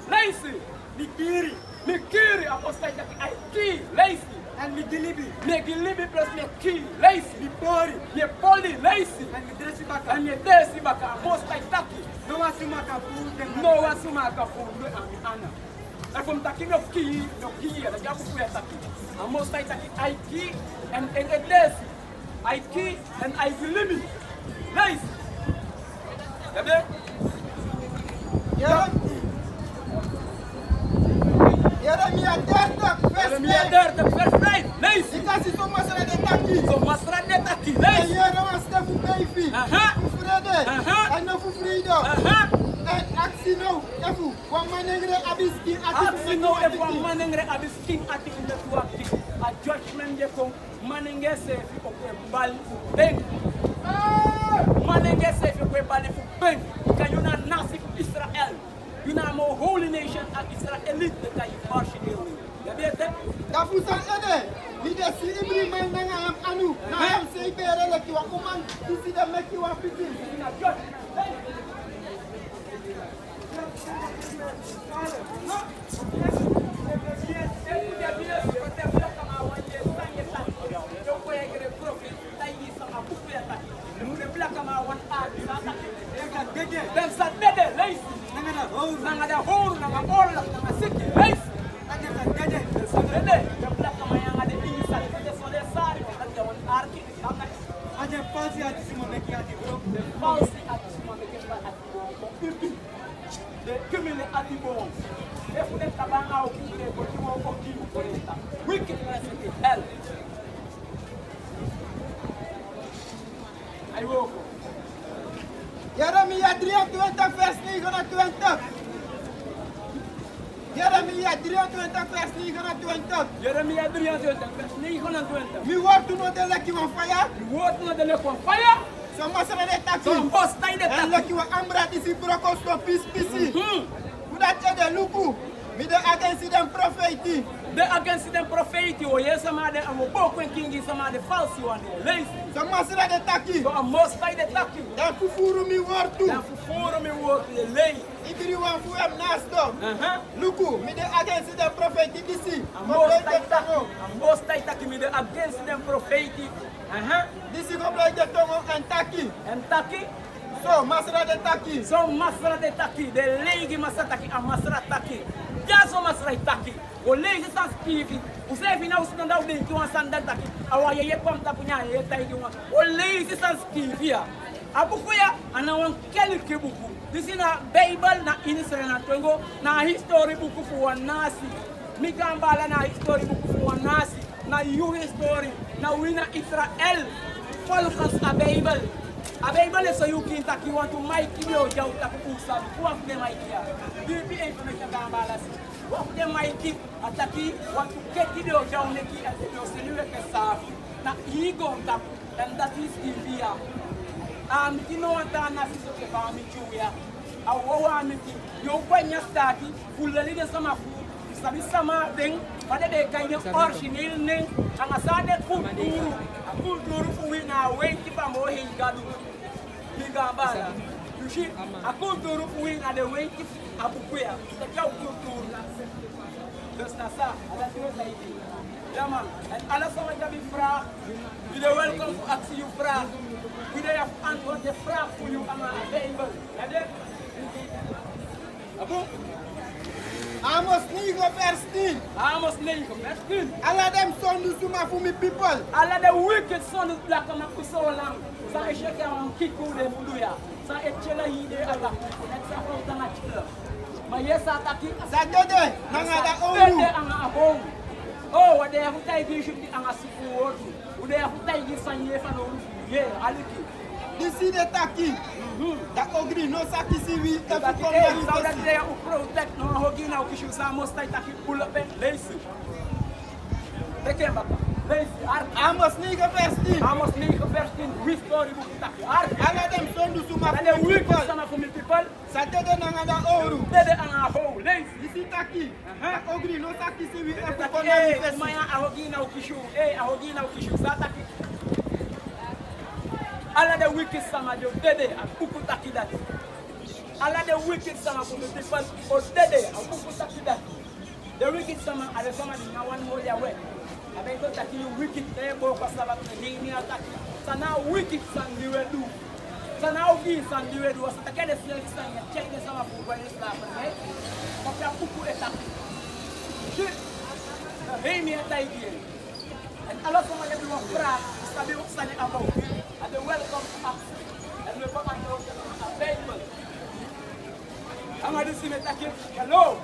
S3: Lazy, Mikiri, apostai taki, I key, lazy.
S5: And me delibi.
S3: Me gilibi plus me key, lazy.
S5: Me body.
S3: Me poli, lazy.
S5: And me dress back.
S3: And me desi baka, mostai taki.
S5: No one see my food.
S3: No one see my kafundu and Anna. And from taki no key, the jabu kuya taki. And most like taki I key and a desi. I key and I gilibi. Nice. Yabe?
S2: Yeah. Jeremia 30,
S3: First night. Nice.
S2: Because it's so much of the taki.
S3: So masra de taki.
S2: And
S3: Nice.
S2: here I want stuff to pay fee. And no for freedom. And Axino, Efu, one man angry abiskin
S3: Axino, if one man angry abiskin at the tuaki. A judgment je kom manenge se fi ko bal beng. Manenge se fi ko bal fu beng. Ka you na nasi Israel. You na more holy nation at Israelite that you partially. Ya biete?
S2: Dafusan ede, leader si ibri man nanga am anu, na am say bere like you are woman, you see them make you a pikin.
S3: In a judgment. Dem sa dede lazy. Nanga da hole, nanga orla, nanga siki lazy. Dem sa dede. Dem black kama yanga de inside. Dem so de sari. Dem da one arki.
S5: Aje falsi ati simo meki ati bro.
S3: Dem falsi ati simo meki ati. De cumule ati bon. If we let tabanga o kire ko ti mo ko ki ko esta. Wickedness in hell. I will.
S2: Jeremia 23 vers 29. Jeremia 23 vers 29.
S3: Jeremia 23 vers 29.
S2: Mi woord to know the lucky on fire.
S3: You want to know the look on fire?
S2: So much of the taxi.
S3: So most time the
S2: And lucky wa ambra disi broko stop peace peace. Kuda chede luku. Mi de against them prophecy.
S3: The against them prophet or yes some of them and both when king is some of the false one lazy.
S2: So much of the taxi.
S3: So most time the tacky.
S2: Dan fufuru mi woord to.
S3: Then for me work the lay.
S2: Ibiri wan fu em nasdo. Luku mi de against them prophecy disi.
S3: And most time tacky. And most time tacky me the against them prophet.
S2: Disi go blow the tongue and tacky.
S3: And tacky.
S2: So masra de tacky.
S3: So masra de tacky. The lady masra tacky and masra tacky. Just so masra tacky. O lady sans pipi. O se fi na o stand out de ki wan sandal tacky. Awa ye pam tapunya ye tai ki wan. O lady sans pipi ya. Abukuya ana wan kelke buku. This is a Bible na Israel na Tongo na history buku fu wan nasi. Mi gambala na history buku fu wan nasi. Na you history na wina Israel. Volgens a Bible. A Bible is so you can take you want to make you jaw tak usal. Kuaf de make ya. Bibi information gambala. Kuaf de make ataki want to get you jaw neki as you selue ke safi. Na ego tak and that is India. Tino anta na fiso ke ba mi chuya. Awa mi ki yo kwanya staki fulali de sama fu. Sabi sama ding pada de kaine original ne anga sade kulturu fu wina we ki ba mo he gadu. Bigambala. Yushi, a kulturu wing at the way if Abuquia, the cow kulturu. Just as that, that's what I did. Yeah, man. And all of us be fra. We are welcome to ask you fra. We have answered the fra for you and available. Abu?
S2: Amos Nigo Verstin.
S3: Amos Nigo Verstin.
S2: All of them son do suma for me people.
S3: All of the wicked son is black and for so long. So I shake and kick out them Buduya. So I tell you they are back. That's a whole thing at you. My yes attack.
S2: Saturday, Nangada
S3: Oru. Oh, what they have to take should be an assistant. Would they have to take this and yes and yeah, Aliki.
S2: This is the Taki. The Ogri, no Saki Sivi, the
S3: that they are protect no Hogina, which is almost like Taki pull up and lace. They came back.
S2: Amos Niga Verstin.
S3: Amos Niga Verstin, restore the Taki. All
S2: of them son do suma
S3: and the wicked son of people.
S2: Saturday, Nangada Oru.
S3: They are a whole lace.
S2: This is Taki. The Ogri, no Saki Sivi,
S3: Maya Ahogina Kishu, Ahogina Kishu, Sataki. All of the wicked summer, you dede and Ukutaki that. All of the wicked summer from the people, or dede and Ukutaki that. The wicked summer, and the summer is now one more away. I mean, don't take you wicked, they go for Sabbath, and they attack. So now wicked son, you will do. So now this son, you will do. So take the snake son, and check the summer for when it's laughing, eh? But you have Uku attack. Shit. Hey, me at idea. And a lot of my everyone cry, study what's standing about. And they welcome us. And we come and know available. I'm going to see me take it. Hello.